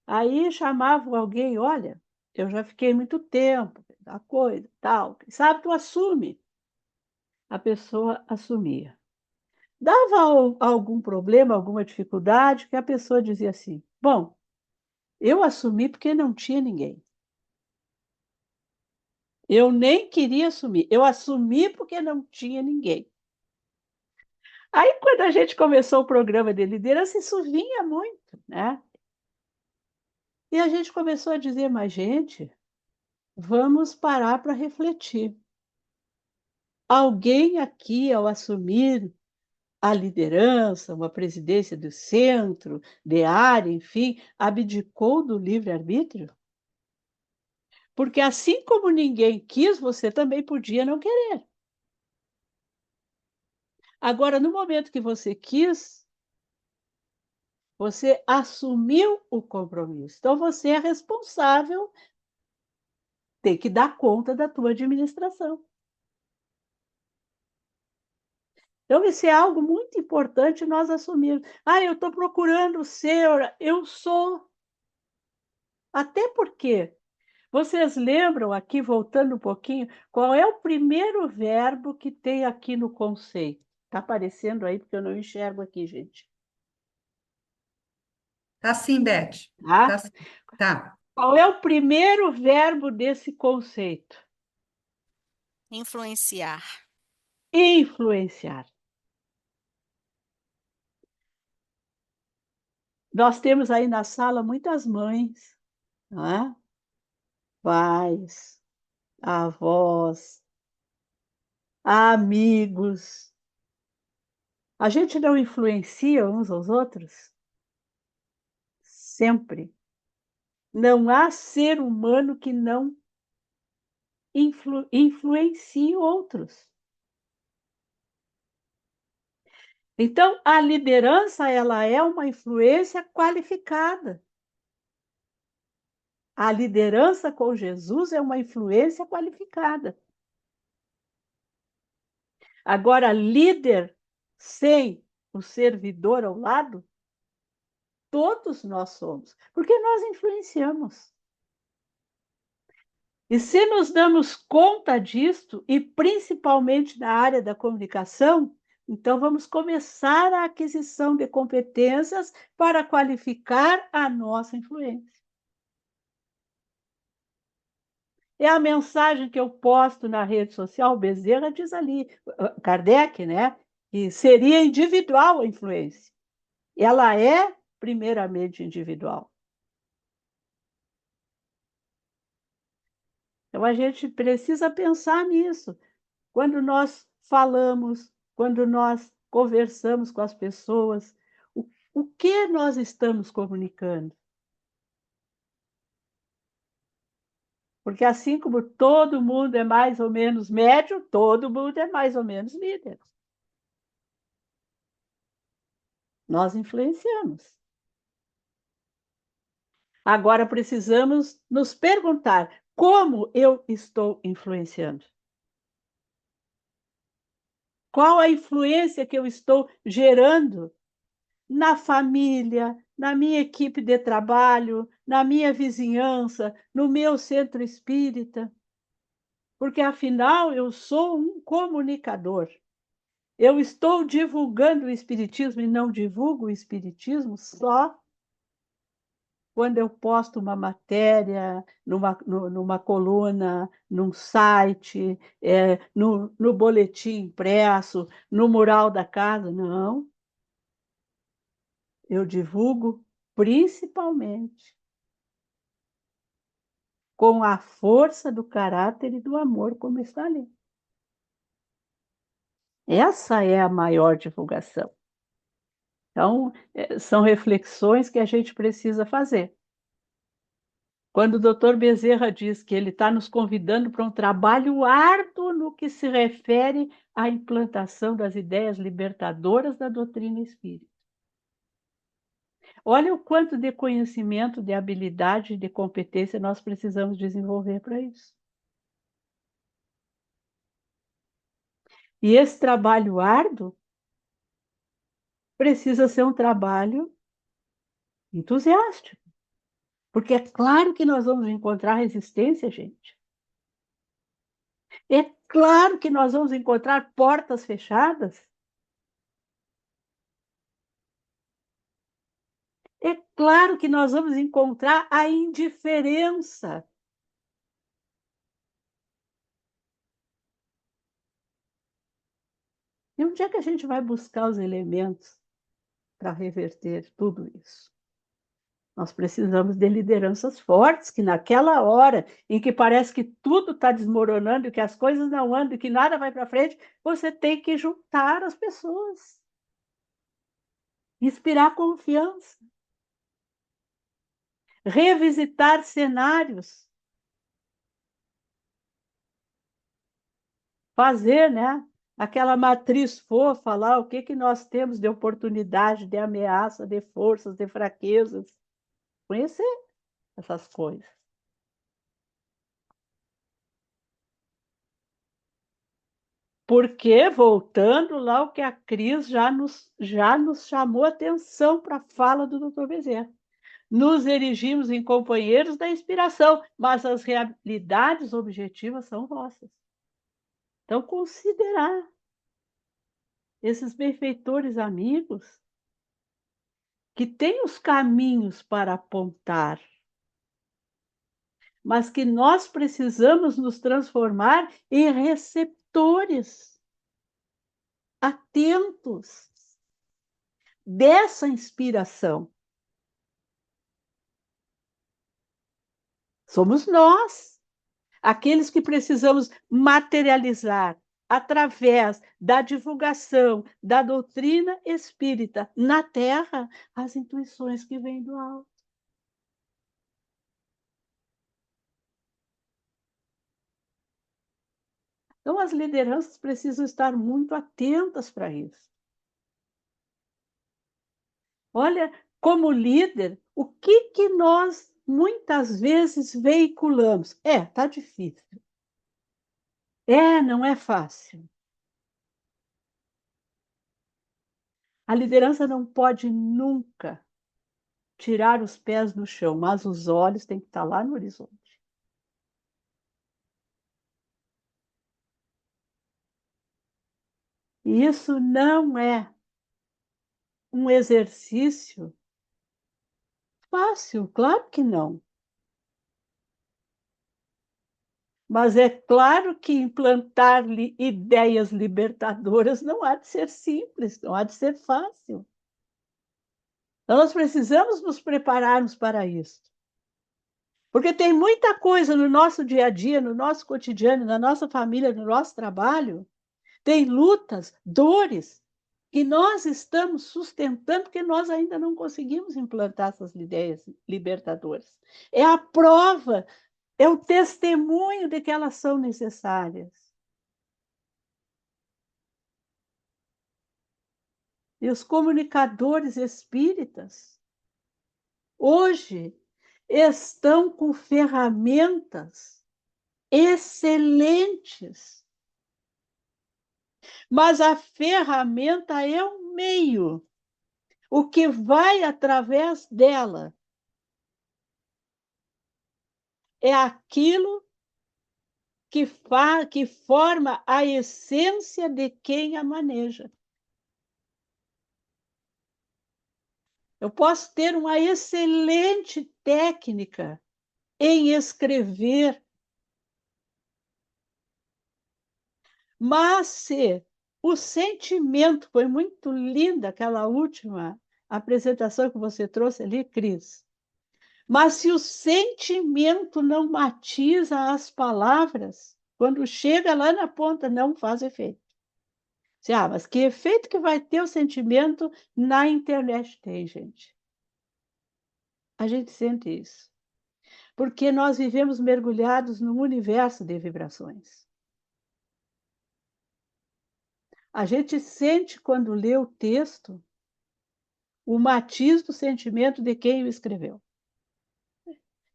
Aí chamavam alguém, olha, eu já fiquei muito tempo, da coisa, tal. Sabe, tu assume. A pessoa assumia. Dava algum problema, alguma dificuldade, que a pessoa dizia assim: bom, eu assumi porque não tinha ninguém. Eu nem queria assumir. Eu assumi porque não tinha ninguém. Aí, quando a gente começou o programa de liderança, isso vinha muito, né? E a gente começou a dizer, mas, gente, vamos parar para refletir. Alguém aqui, ao assumir a liderança, uma presidência do centro, de área, enfim, abdicou do livre-arbítrio? Porque assim como ninguém quis, você também podia não querer. Agora, no momento que você quis, você assumiu o compromisso. Então, você é responsável, tem que dar conta da tua administração. Então, isso é algo muito importante nós assumirmos. Ah, eu estou procurando ser, eu sou. Até porque, vocês lembram aqui, voltando um pouquinho, qual é o primeiro verbo que tem aqui no conceito? Está aparecendo aí, porque eu não enxergo aqui, gente. Tá sim, Beth. Tá? Tá sim. Tá. Qual é o primeiro verbo desse conceito? Influenciar. Influenciar. Nós temos aí na sala muitas mães, não é? Pais, avós, amigos. A gente não influencia uns aos outros? Sempre. Não há ser humano que não influencie outros. Então, a liderança, ela é uma influência qualificada. A liderança com Jesus é uma influência qualificada. Agora, líder sem o servidor ao lado, todos nós somos, porque nós influenciamos. E se nos damos conta disto, e principalmente na área da comunicação, Então, vamos começar a aquisição de competências para qualificar a nossa influência. É a mensagem que eu posto na rede social. Bezerra diz ali, Kardec, né, que seria individual a influência. Ela é, primeiramente, individual. Então, a gente precisa pensar nisso. Quando nós falamos, quando nós conversamos com as pessoas, o que nós estamos comunicando? Porque assim como todo mundo é mais ou menos médio, todo mundo é mais ou menos líder. Nós influenciamos. Agora precisamos nos perguntar: como eu estou influenciando? Qual a influência que eu estou gerando na família, na minha equipe de trabalho, na minha vizinhança, no meu centro espírita? Porque, afinal, eu sou um comunicador. Eu estou divulgando o espiritismo e não divulgo o espiritismo só quando eu posto uma matéria numa coluna, num site, no boletim impresso, no mural da casa. Não, eu divulgo principalmente com a força do caráter e do amor, como está ali. Essa é a maior divulgação. Então, são reflexões que a gente precisa fazer. Quando o doutor Bezerra diz que ele está nos convidando para um trabalho árduo no que se refere à implantação das ideias libertadoras da doutrina espírita. Olha o quanto de conhecimento, de habilidade, de competência nós precisamos desenvolver para isso. E esse trabalho árduo precisa ser um trabalho entusiástico. Porque é claro que nós vamos encontrar resistência, gente. É claro que nós vamos encontrar portas fechadas. É claro que nós vamos encontrar a indiferença. E onde é que a gente vai buscar os elementos para reverter tudo isso? Nós precisamos de lideranças fortes, que naquela hora em que parece que tudo está desmoronando, que as coisas não andam, que nada vai para frente, você tem que juntar as pessoas. Inspirar confiança. Revisitar cenários. Fazer, né, aquela matriz fofa lá, o que que nós temos de oportunidade, de ameaça, de forças, de fraquezas. Conhecer essas coisas. Porque, voltando lá, o que a Cris já nos chamou atenção para a fala do Dr. Bezerra. Nos erigimos em companheiros da inspiração, mas as realidades objetivas são vossas. Então, considerar esses benfeitores amigos que têm os caminhos para apontar, mas que nós precisamos nos transformar em receptores atentos dessa inspiração. Somos nós, aqueles que precisamos materializar através da divulgação da doutrina espírita na Terra as intuições que vêm do alto. Então, as lideranças precisam estar muito atentas para isso. Olha, como líder, o que que nós muitas vezes veiculamos? Tá difícil. Não é fácil. A liderança não pode nunca tirar os pés do chão, mas os olhos têm que estar lá no horizonte. E isso não é um exercício fácil, claro que não. Mas é claro que implantar ideias libertadoras não há de ser simples, não há de ser fácil. Então, nós precisamos nos prepararmos para isso. Porque tem muita coisa no nosso dia a dia, no nosso cotidiano, na nossa família, no nosso trabalho, tem lutas, dores, que nós estamos sustentando, porque nós ainda não conseguimos implantar essas ideias libertadoras. É a prova, é o testemunho de que elas são necessárias. E os comunicadores espíritas, hoje, estão com ferramentas excelentes, mas a ferramenta é um meio. O que vai através dela é aquilo que forma a essência de quem a maneja. Eu posso ter uma excelente técnica em escrever, mas se o sentimento, foi muito linda aquela última apresentação que você trouxe ali, Cris, mas se o sentimento não matiza as palavras, quando chega lá na ponta, não faz efeito. Mas que efeito que vai ter o sentimento na internet? Tem, gente. A gente sente isso. Porque nós vivemos mergulhados num universo de vibrações. A gente sente, quando lê o texto, o matiz do sentimento de quem o escreveu.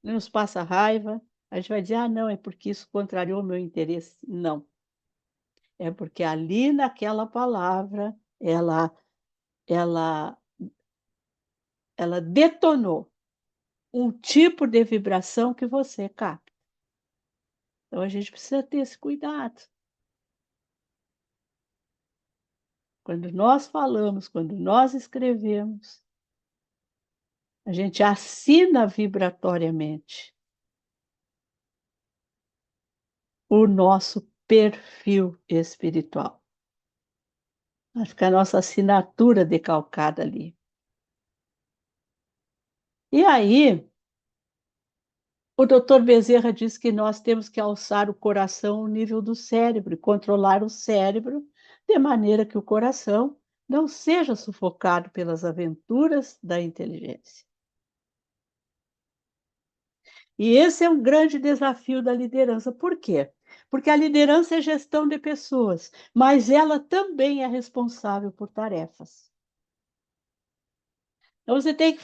Nos passa raiva, a gente vai dizer, não, é porque isso contrariou o meu interesse. Não. É porque ali naquela palavra, ela, ela detonou um tipo de vibração que você capta. Então, a gente precisa ter esse cuidado. Quando nós falamos, quando nós escrevemos, a gente assina vibratoriamente o nosso perfil espiritual. Vai ficar a nossa assinatura decalcada ali. E aí, o doutor Bezerra diz que nós temos que alçar o coração ao nível do cérebro e controlar o cérebro de maneira que o coração não seja sufocado pelas aventuras da inteligência. E esse é um grande desafio da liderança. Por quê? Porque a liderança é gestão de pessoas, mas ela também é responsável por tarefas. Então você tem que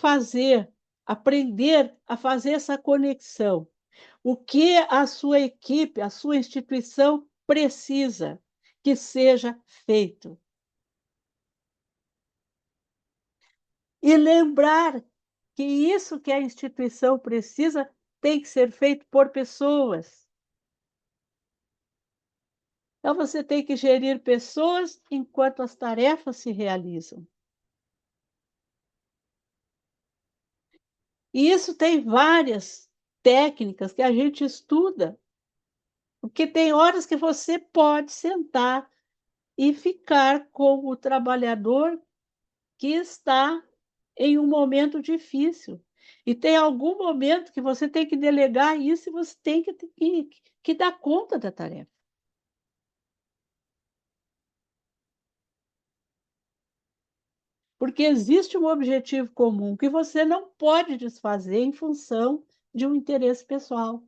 aprender a fazer essa conexão. O que a sua equipe, a sua instituição precisa que seja feito. E lembrar que isso que a instituição precisa tem que ser feito por pessoas. Então, você tem que gerir pessoas enquanto as tarefas se realizam. E isso tem várias técnicas que a gente estuda, porque tem horas que você pode sentar e ficar com o trabalhador que está em um momento difícil. E tem algum momento que você tem que delegar isso e você tem que dar conta da tarefa. Porque existe um objetivo comum que você não pode desfazer em função de um interesse pessoal.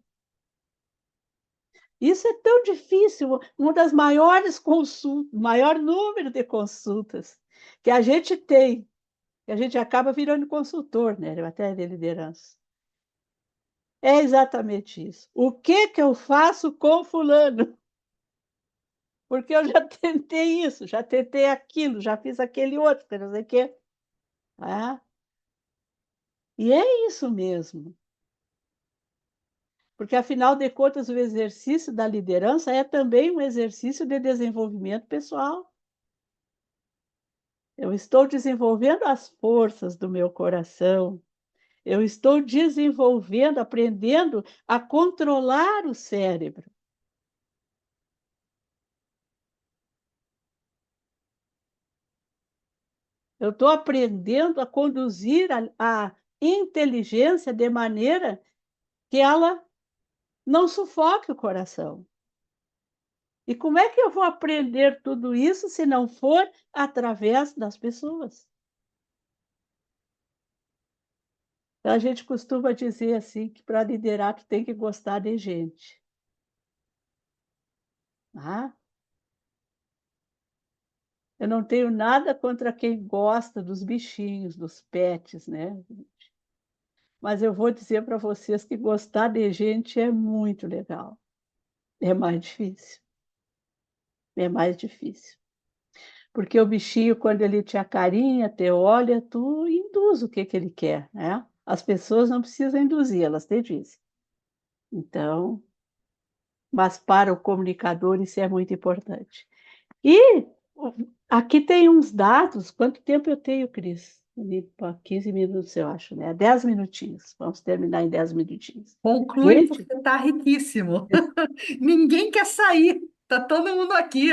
Isso é tão difícil, uma das maiores consultas, maior número de consultas que a gente tem, que a gente acaba virando consultor, né, em matéria de liderança. É exatamente isso. O que que eu faço com fulano? Porque eu já tentei isso, já tentei aquilo, já fiz aquele outro, não sei o quê. Ah, e é isso mesmo. Porque, afinal de contas, o exercício da liderança é também um exercício de desenvolvimento pessoal. Eu estou desenvolvendo as forças do meu coração. Eu estou desenvolvendo, aprendendo a controlar o cérebro. Eu estou aprendendo a conduzir a inteligência de maneira que ela não sufoque o coração. E como é que eu vou aprender tudo isso se não for através das pessoas? Então, a gente costuma dizer assim que para liderar tu tem que gostar de gente. Ah, eu não tenho nada contra quem gosta dos bichinhos, dos pets, né? Mas eu vou dizer para vocês que gostar de gente é muito legal. É mais difícil. É mais difícil. Porque o bichinho, quando ele te acarinha, te olha, tu induz o que que ele quer, né? As pessoas não precisam induzir, elas te dizem. Então, mas para o comunicador isso é muito importante. E aqui tem uns dados. Quanto tempo eu tenho, Cris? 15 minutos, eu acho, né? 10 minutinhos. Vamos terminar em 10 minutinhos. Conclui porque Gente, está riquíssimo. Ninguém quer sair. Tá todo mundo aqui.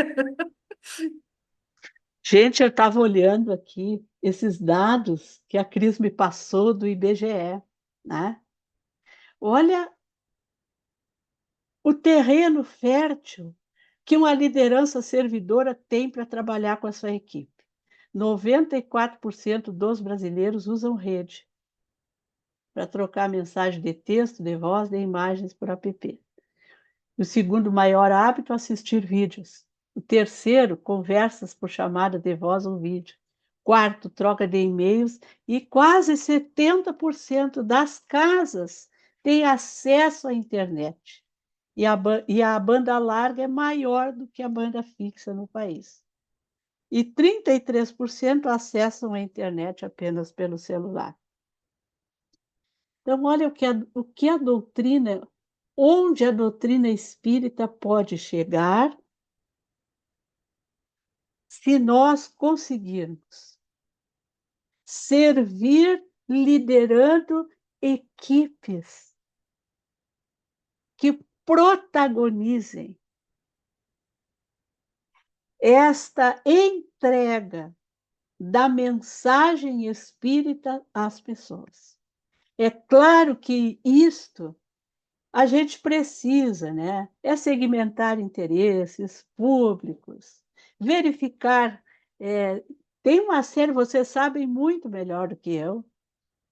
gente, eu estava olhando aqui esses dados que a Cris me passou do IBGE, né? Olha o terreno fértil que uma liderança servidora tem para trabalhar com a sua equipe. 94% dos brasileiros usam rede para trocar mensagem de texto, de voz, de imagens por app. O segundo maior hábito é assistir vídeos. O terceiro, conversas por chamada de voz ou vídeo. Quarto, troca de e-mails. E quase 70% das casas têm acesso à internet. E a banda larga é maior do que a banda fixa no país. E 33% acessam a internet apenas pelo celular. Então, olha o que a doutrina, onde a doutrina espírita pode chegar se nós conseguirmos servir liderando equipes que protagonizem esta entrega da mensagem espírita às pessoas. É claro que isto a gente precisa, né? É segmentar interesses públicos, verificar. Tem uma série, vocês sabem muito melhor do que eu,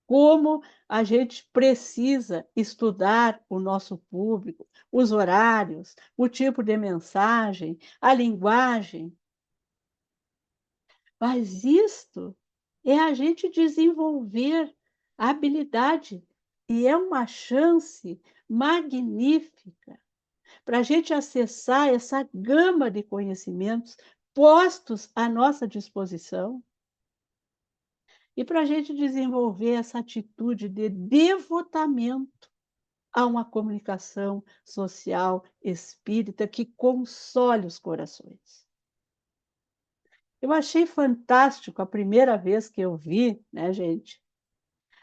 como a gente precisa estudar o nosso público, os horários, o tipo de mensagem, a linguagem. Mas isto é a gente desenvolver a habilidade e é uma chance magnífica para a gente acessar essa gama de conhecimentos postos à nossa disposição e para a gente desenvolver essa atitude de devotamento a uma comunicação social espírita que console os corações. Eu achei fantástico a primeira vez que eu vi, né, gente?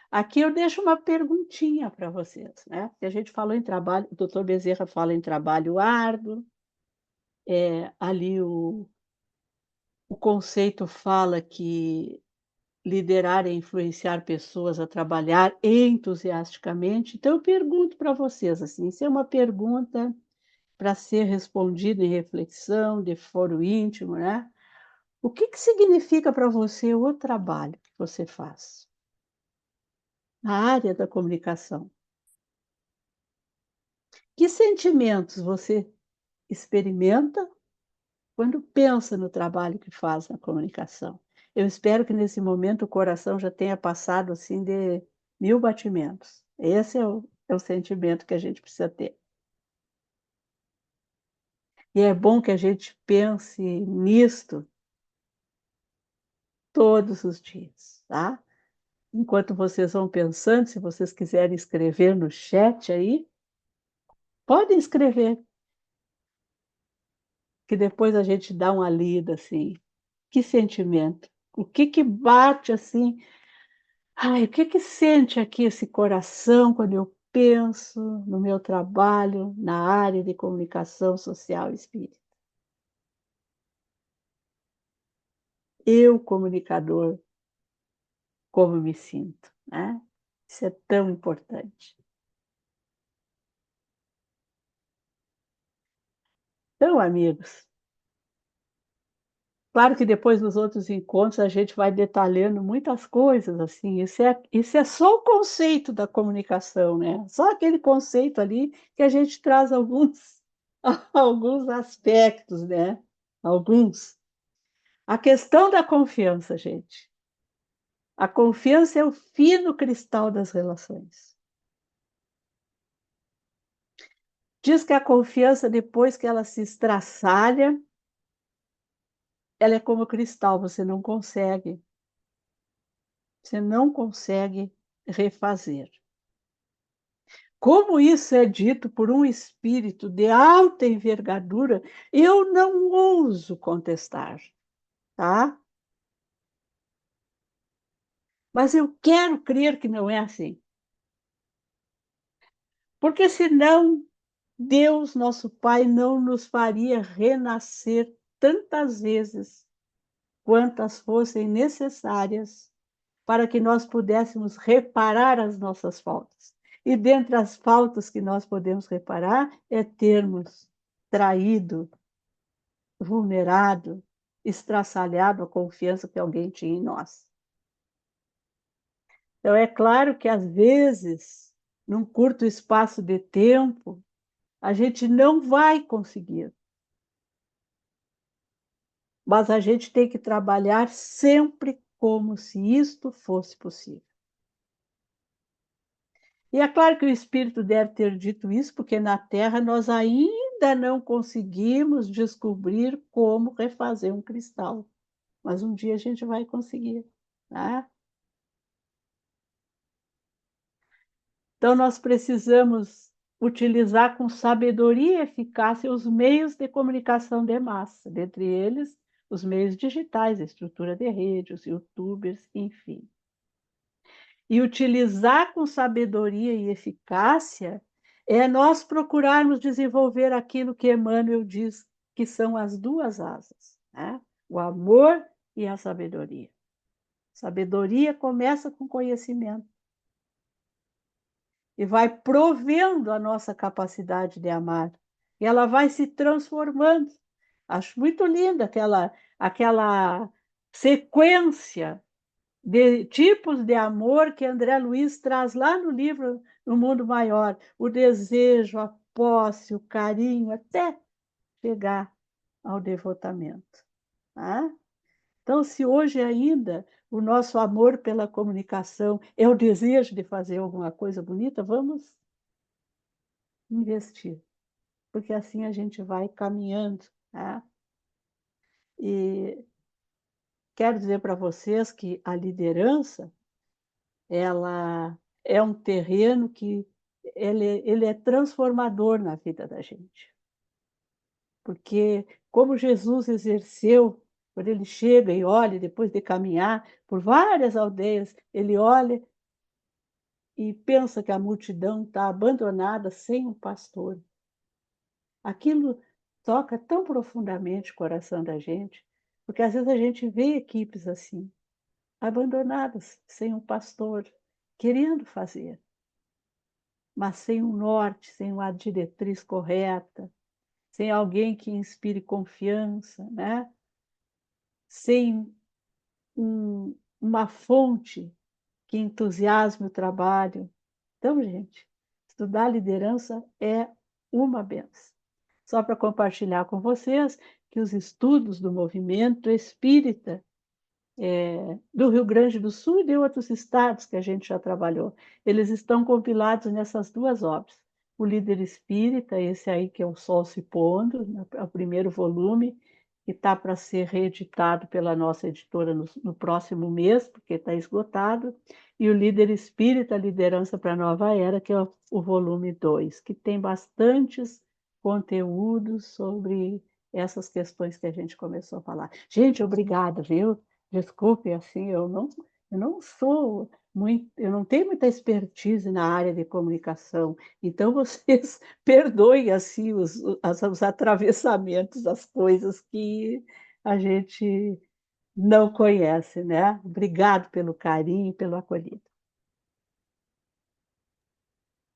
Aqui eu deixo uma perguntinha para vocês, né? Que a gente falou em trabalho, o doutor Bezerra fala em trabalho árduo, ali o conceito fala que liderar é influenciar pessoas a trabalhar entusiasticamente. Então, eu pergunto para vocês, assim, isso é uma pergunta para ser respondida em reflexão, de foro íntimo, né? O que que significa para você o trabalho que você faz na área da comunicação? Que sentimentos você experimenta quando pensa no trabalho que faz na comunicação? Eu espero que nesse momento o coração já tenha passado assim de 1000 batimentos. Esse é o sentimento que a gente precisa ter. E é bom que a gente pense nisto todos os dias, tá? Enquanto vocês vão pensando, se vocês quiserem escrever no chat aí, podem escrever, que depois a gente dá uma lida assim. Que sentimento O que que bate assim? Ai, o que que sente aqui esse coração quando eu penso no meu trabalho na área de comunicação social e espírita? Eu, comunicador, como me sinto, né? Isso é tão importante. Então, amigos, claro que depois dos outros encontros a gente vai detalhando muitas coisas, assim, isso é só o conceito da comunicação, né? Só aquele conceito ali que a gente traz alguns, alguns aspectos, né? Alguns. A questão da confiança, gente. A confiança é o fino cristal das relações. Diz que a confiança, depois que ela se estraçalha, ela é como cristal, você não consegue refazer. Como isso é dito por um espírito de alta envergadura, eu não ouso contestar, tá? Mas eu quero crer que não é assim. Porque senão Deus, nosso Pai, não nos faria renascer tantas vezes quantas fossem necessárias para que nós pudéssemos reparar as nossas faltas. E dentre as faltas que nós podemos reparar é termos traído, vulnerado, estraçalhado a confiança que alguém tinha em nós. Então, é claro que, às vezes, num curto espaço de tempo, a gente não vai conseguir, mas a gente tem que trabalhar sempre como se isto fosse possível. E é claro que o Espírito deve ter dito isso, porque na Terra nós ainda não conseguimos descobrir como refazer um cristal. Mas um dia a gente vai conseguir, né? Então nós precisamos utilizar com sabedoria e eficácia os meios de comunicação de massa, dentre eles os meios digitais, a estrutura de rede, os YouTubers, enfim. E utilizar com sabedoria e eficácia é nós procurarmos desenvolver aquilo que Emmanuel diz que são as duas asas, né? O amor e a sabedoria. Sabedoria começa com conhecimento e vai provendo a nossa capacidade de amar. E ela vai se transformando. Acho muito linda aquela sequência de tipos de amor que André Luiz traz lá no livro No Mundo Maior, o desejo, a posse, o carinho, até chegar ao devotamento. Tá? Então, se hoje ainda o nosso amor pela comunicação é o desejo de fazer alguma coisa bonita, vamos investir, porque assim a gente vai caminhando. Tá? E quero dizer para vocês que a liderança ela é um terreno que ele é transformador na vida da gente. Porque como Jesus exerceu, quando ele chega e olha, depois de caminhar por várias aldeias, ele olha e pensa que a multidão está abandonada sem um pastor. Aquilo toca tão profundamente o coração da gente, porque às vezes a gente vê equipes assim, abandonadas, sem um pastor, querendo fazer, mas sem um norte, sem uma diretriz correta, sem alguém que inspire confiança, né? Sem uma fonte que entusiasme o trabalho. Então, gente, estudar liderança é uma benção. Só para compartilhar com vocês que os estudos do movimento espírita do Rio Grande do Sul e de outros estados que a gente já trabalhou. Eles estão compilados nessas duas obras. O Líder Espírita, esse aí que é o Sol se Pondo, é o primeiro volume, que está para ser reeditado pela nossa editora no próximo mês, porque está esgotado, e o Líder Espírita, Liderança para a Nova Era, que é o volume 2, que tem bastantes conteúdos sobre essas questões que a gente começou a falar. Gente, obrigada, viu? Desculpe, assim, eu não sou muito, eu não tenho muita expertise na área de comunicação, então vocês perdoem, assim, os atravessamentos, as coisas que a gente não conhece, né? Obrigado pelo carinho, pelo acolhido.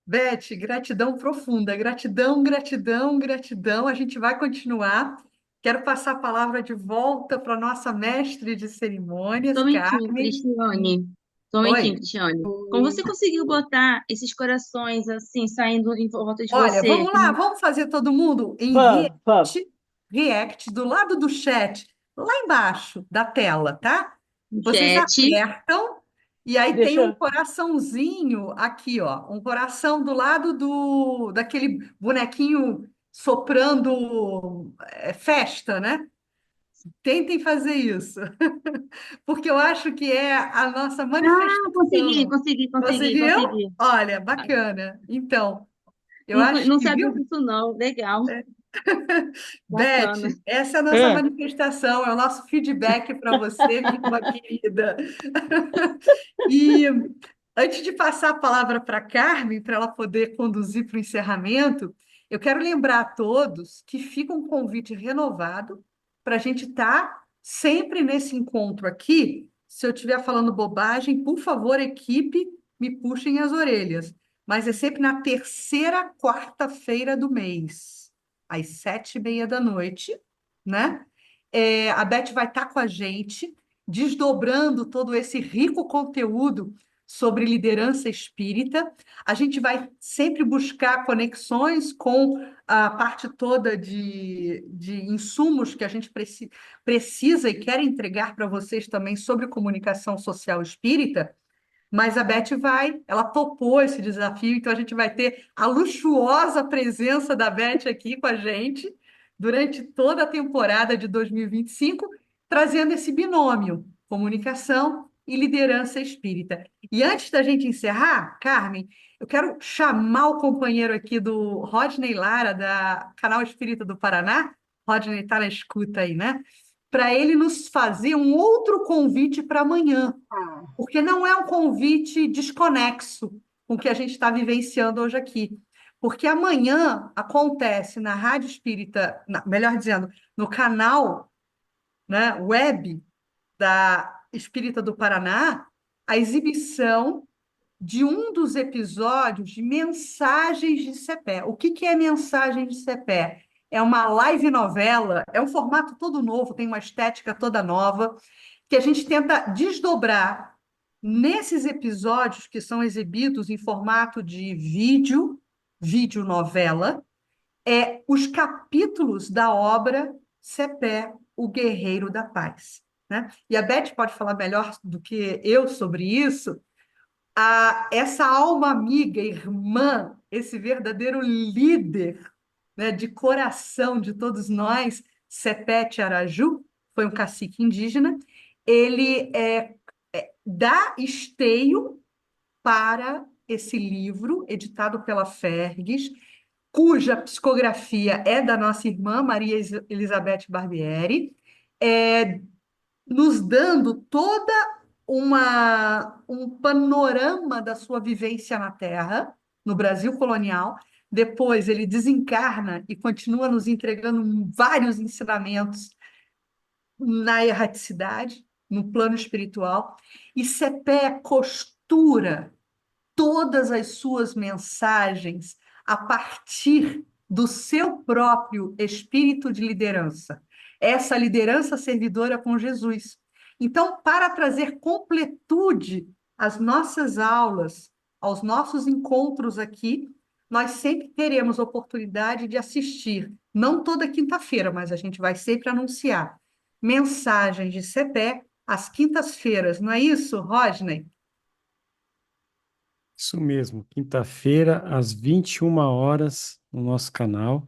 Beth, gratidão profunda, gratidão, gratidão, gratidão. A gente vai continuar. Quero passar a palavra de volta para nossa mestre de Só cerimônias, um momentinho, Carmen. Cristiane. Só um momentinho, Oi. Cristiane. Como você conseguiu botar esses corações assim, saindo em volta de Olha, você? vamos lá, vamos fazer todo mundo em Vamos, vamos. react, do lado do chat, lá embaixo da tela, tá? No Vocês chat. apertam e aí tem Deixa um eu... coraçãozinho aqui, ó, um coração do lado daquele bonequinho soprando festa, né? Tentem fazer isso, porque eu acho que é a nossa Ah, consegui, manifestação. consegui, consegui, Conseguiu? consegui. Olha, bacana. Então, eu Não, acho não que, sabia viu? disso, não. Legal, Beth, bacana. essa é a nossa É. manifestação, é o nosso feedback para você, minha irmã querida. E antes de passar a palavra para a Carmen, para ela poder conduzir para o encerramento, eu quero lembrar a todos que fica um convite renovado para a gente estar sempre nesse encontro aqui. Se eu estiver falando bobagem, por favor, equipe, me puxem as orelhas. Mas é sempre na terceira quarta-feira do mês, às 7h30 da noite, né? A Beth vai estar com a gente desdobrando todo esse rico conteúdo sobre liderança espírita. A gente vai sempre buscar conexões com a parte toda de insumos que a gente precisa e quer entregar para vocês também sobre comunicação social espírita. Mas a Beth ela topou esse desafio, então a gente vai ter a luxuosa presença da Beth aqui com a gente durante toda a temporada de 2025, trazendo esse binômio, comunicação e liderança espírita. E antes da gente encerrar, Carmen, eu quero chamar o companheiro aqui do Rodney Lara, da Canal Espírita do Paraná. Rodney está na escuta aí, né? Para ele nos fazer um outro convite para amanhã, porque não é um convite desconexo com o que a gente está vivenciando hoje aqui. Porque amanhã acontece na Rádio Espírita, melhor dizendo, no canal, né, web da Espírita do Paraná, a exibição de um dos episódios de Mensagens de Cepé. O que que é Mensagens de Cepé? É uma live novela, é um formato todo novo, tem uma estética toda nova, que a gente tenta desdobrar nesses episódios que são exibidos em formato de vídeo novela, os capítulos da obra Cepé, o Guerreiro da Paz, né? E a Beth pode falar melhor do que eu sobre isso. Essa alma amiga, irmã, esse verdadeiro líder, né, de coração de todos nós, Sepete Araju, foi um cacique indígena, ele dá esteio para esse livro, editado pela Ferges, cuja psicografia é da nossa irmã Maria Elizabeth Barbieri, nos dando toda um panorama da sua vivência na Terra, no Brasil colonial. Depois ele desencarna e continua nos entregando vários ensinamentos na erraticidade, no plano espiritual. E Sepé costura todas as suas mensagens a partir do seu próprio espírito de liderança, essa liderança servidora com Jesus. Então, para trazer completude às nossas aulas, aos nossos encontros aqui, nós sempre teremos oportunidade de assistir, não toda quinta-feira, mas a gente vai sempre anunciar mensagens de CEPE às quintas-feiras, não é isso, Rodney? Isso mesmo, quinta-feira, às 21 horas, no nosso canal,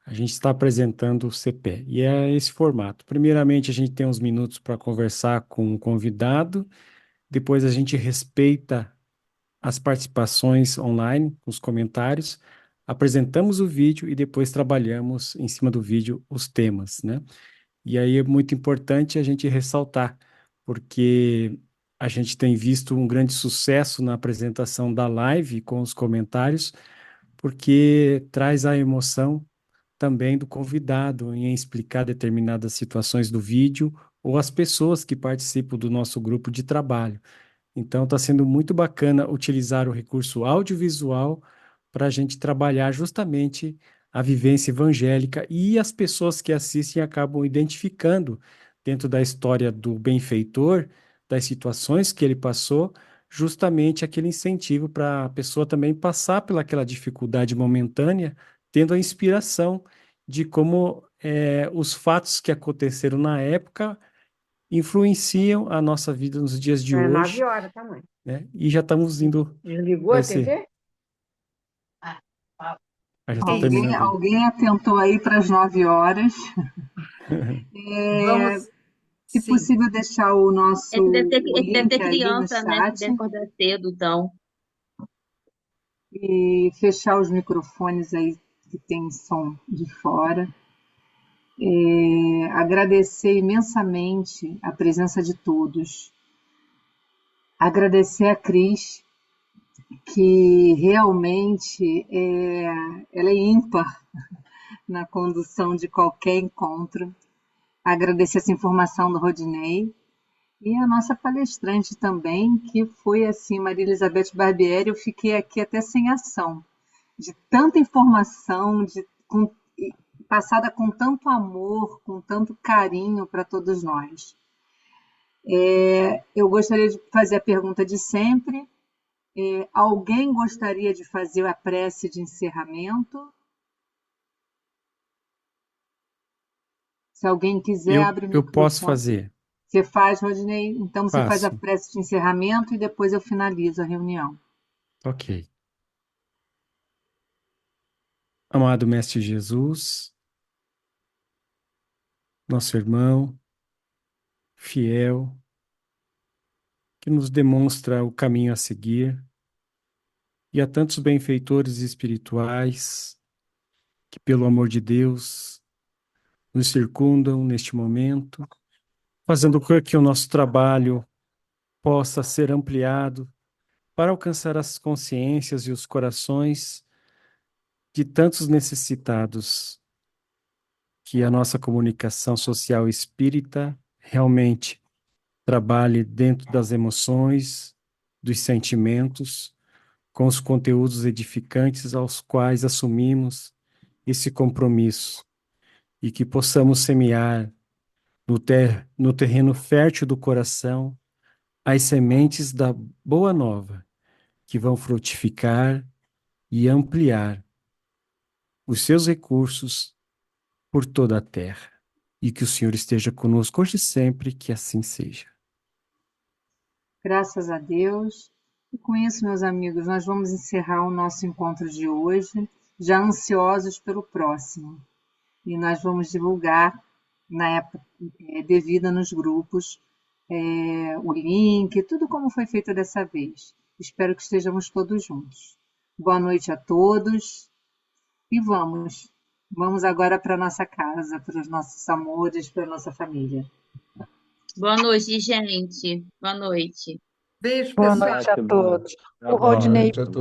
a gente está apresentando o CPE. E é esse formato. Primeiramente, a gente tem uns minutos para conversar com o convidado, depois a gente respeita as participações online, os comentários, apresentamos o vídeo e depois trabalhamos em cima do vídeo os temas, né? E aí é muito importante a gente ressaltar, porque a gente tem visto um grande sucesso na apresentação da live com os comentários, porque traz a emoção também do convidado em explicar determinadas situações do vídeo ou as pessoas que participam do nosso grupo de trabalho. Então, está sendo muito bacana utilizar o recurso audiovisual para a gente trabalhar justamente a vivência evangélica e as pessoas que assistem acabam identificando dentro da história do benfeitor, das situações que ele passou, justamente aquele incentivo para a pessoa também passar pelaquela dificuldade momentânea, tendo a inspiração de como os fatos que aconteceram na época influenciam a nossa vida nos dias de É hoje, 9 horas, tá, mãe? né? E já estamos indo Desligou para a esse. TV? Já está Alguém, terminando. alguém atentou aí para as 9 horas. Vamos, Se sim. possível, deixar o nosso o Esse deve ter link aí no criança, né? Que deve chat acordar cedo, então. e fechar os microfones aí que tem som de fora. Agradecer imensamente a presença de todos. Agradecer a Cris, que realmente ela é ímpar na condução de qualquer encontro. Agradecer essa informação do Rodinei e a nossa palestrante também, que foi assim, Maria Elizabeth Barbieri. Eu fiquei aqui até sem ação, de tanta informação, passada com tanto amor, com tanto carinho para todos nós. Eu gostaria de fazer a pergunta de sempre. Alguém gostaria de fazer a prece de encerramento? Se alguém quiser, abre o Eu posso microfone. fazer. Você faz, Rodinei? Então você faz a Faço. prece de encerramento e depois eu finalizo a reunião. Ok. Amado Mestre Jesus, nosso irmão, fiel, que nos demonstra o caminho a seguir, e a tantos benfeitores espirituais que, pelo amor de Deus, nos circundam neste momento, fazendo com que o nosso trabalho possa ser ampliado para alcançar as consciências e os corações de tantos necessitados, que a nossa comunicação social espírita realmente trabalhe dentro das emoções, dos sentimentos, com os conteúdos edificantes aos quais assumimos esse compromisso e que possamos semear no terreno fértil do coração as sementes da boa nova, que vão frutificar e ampliar os seus recursos por toda a terra. E que o Senhor esteja conosco hoje e sempre, que assim seja. Graças a Deus. E com isso, meus amigos, nós vamos encerrar o nosso encontro de hoje, já ansiosos pelo próximo. E nós vamos divulgar, na época devida nos grupos, o link, tudo como foi feito dessa vez. Espero que estejamos todos juntos. Boa noite a todos e vamos agora para a nossa casa, para os nossos amores, para a nossa família. Boa noite, gente. Boa noite. Beijo, Boa pessoal. noite a todos. Boa noite a todos.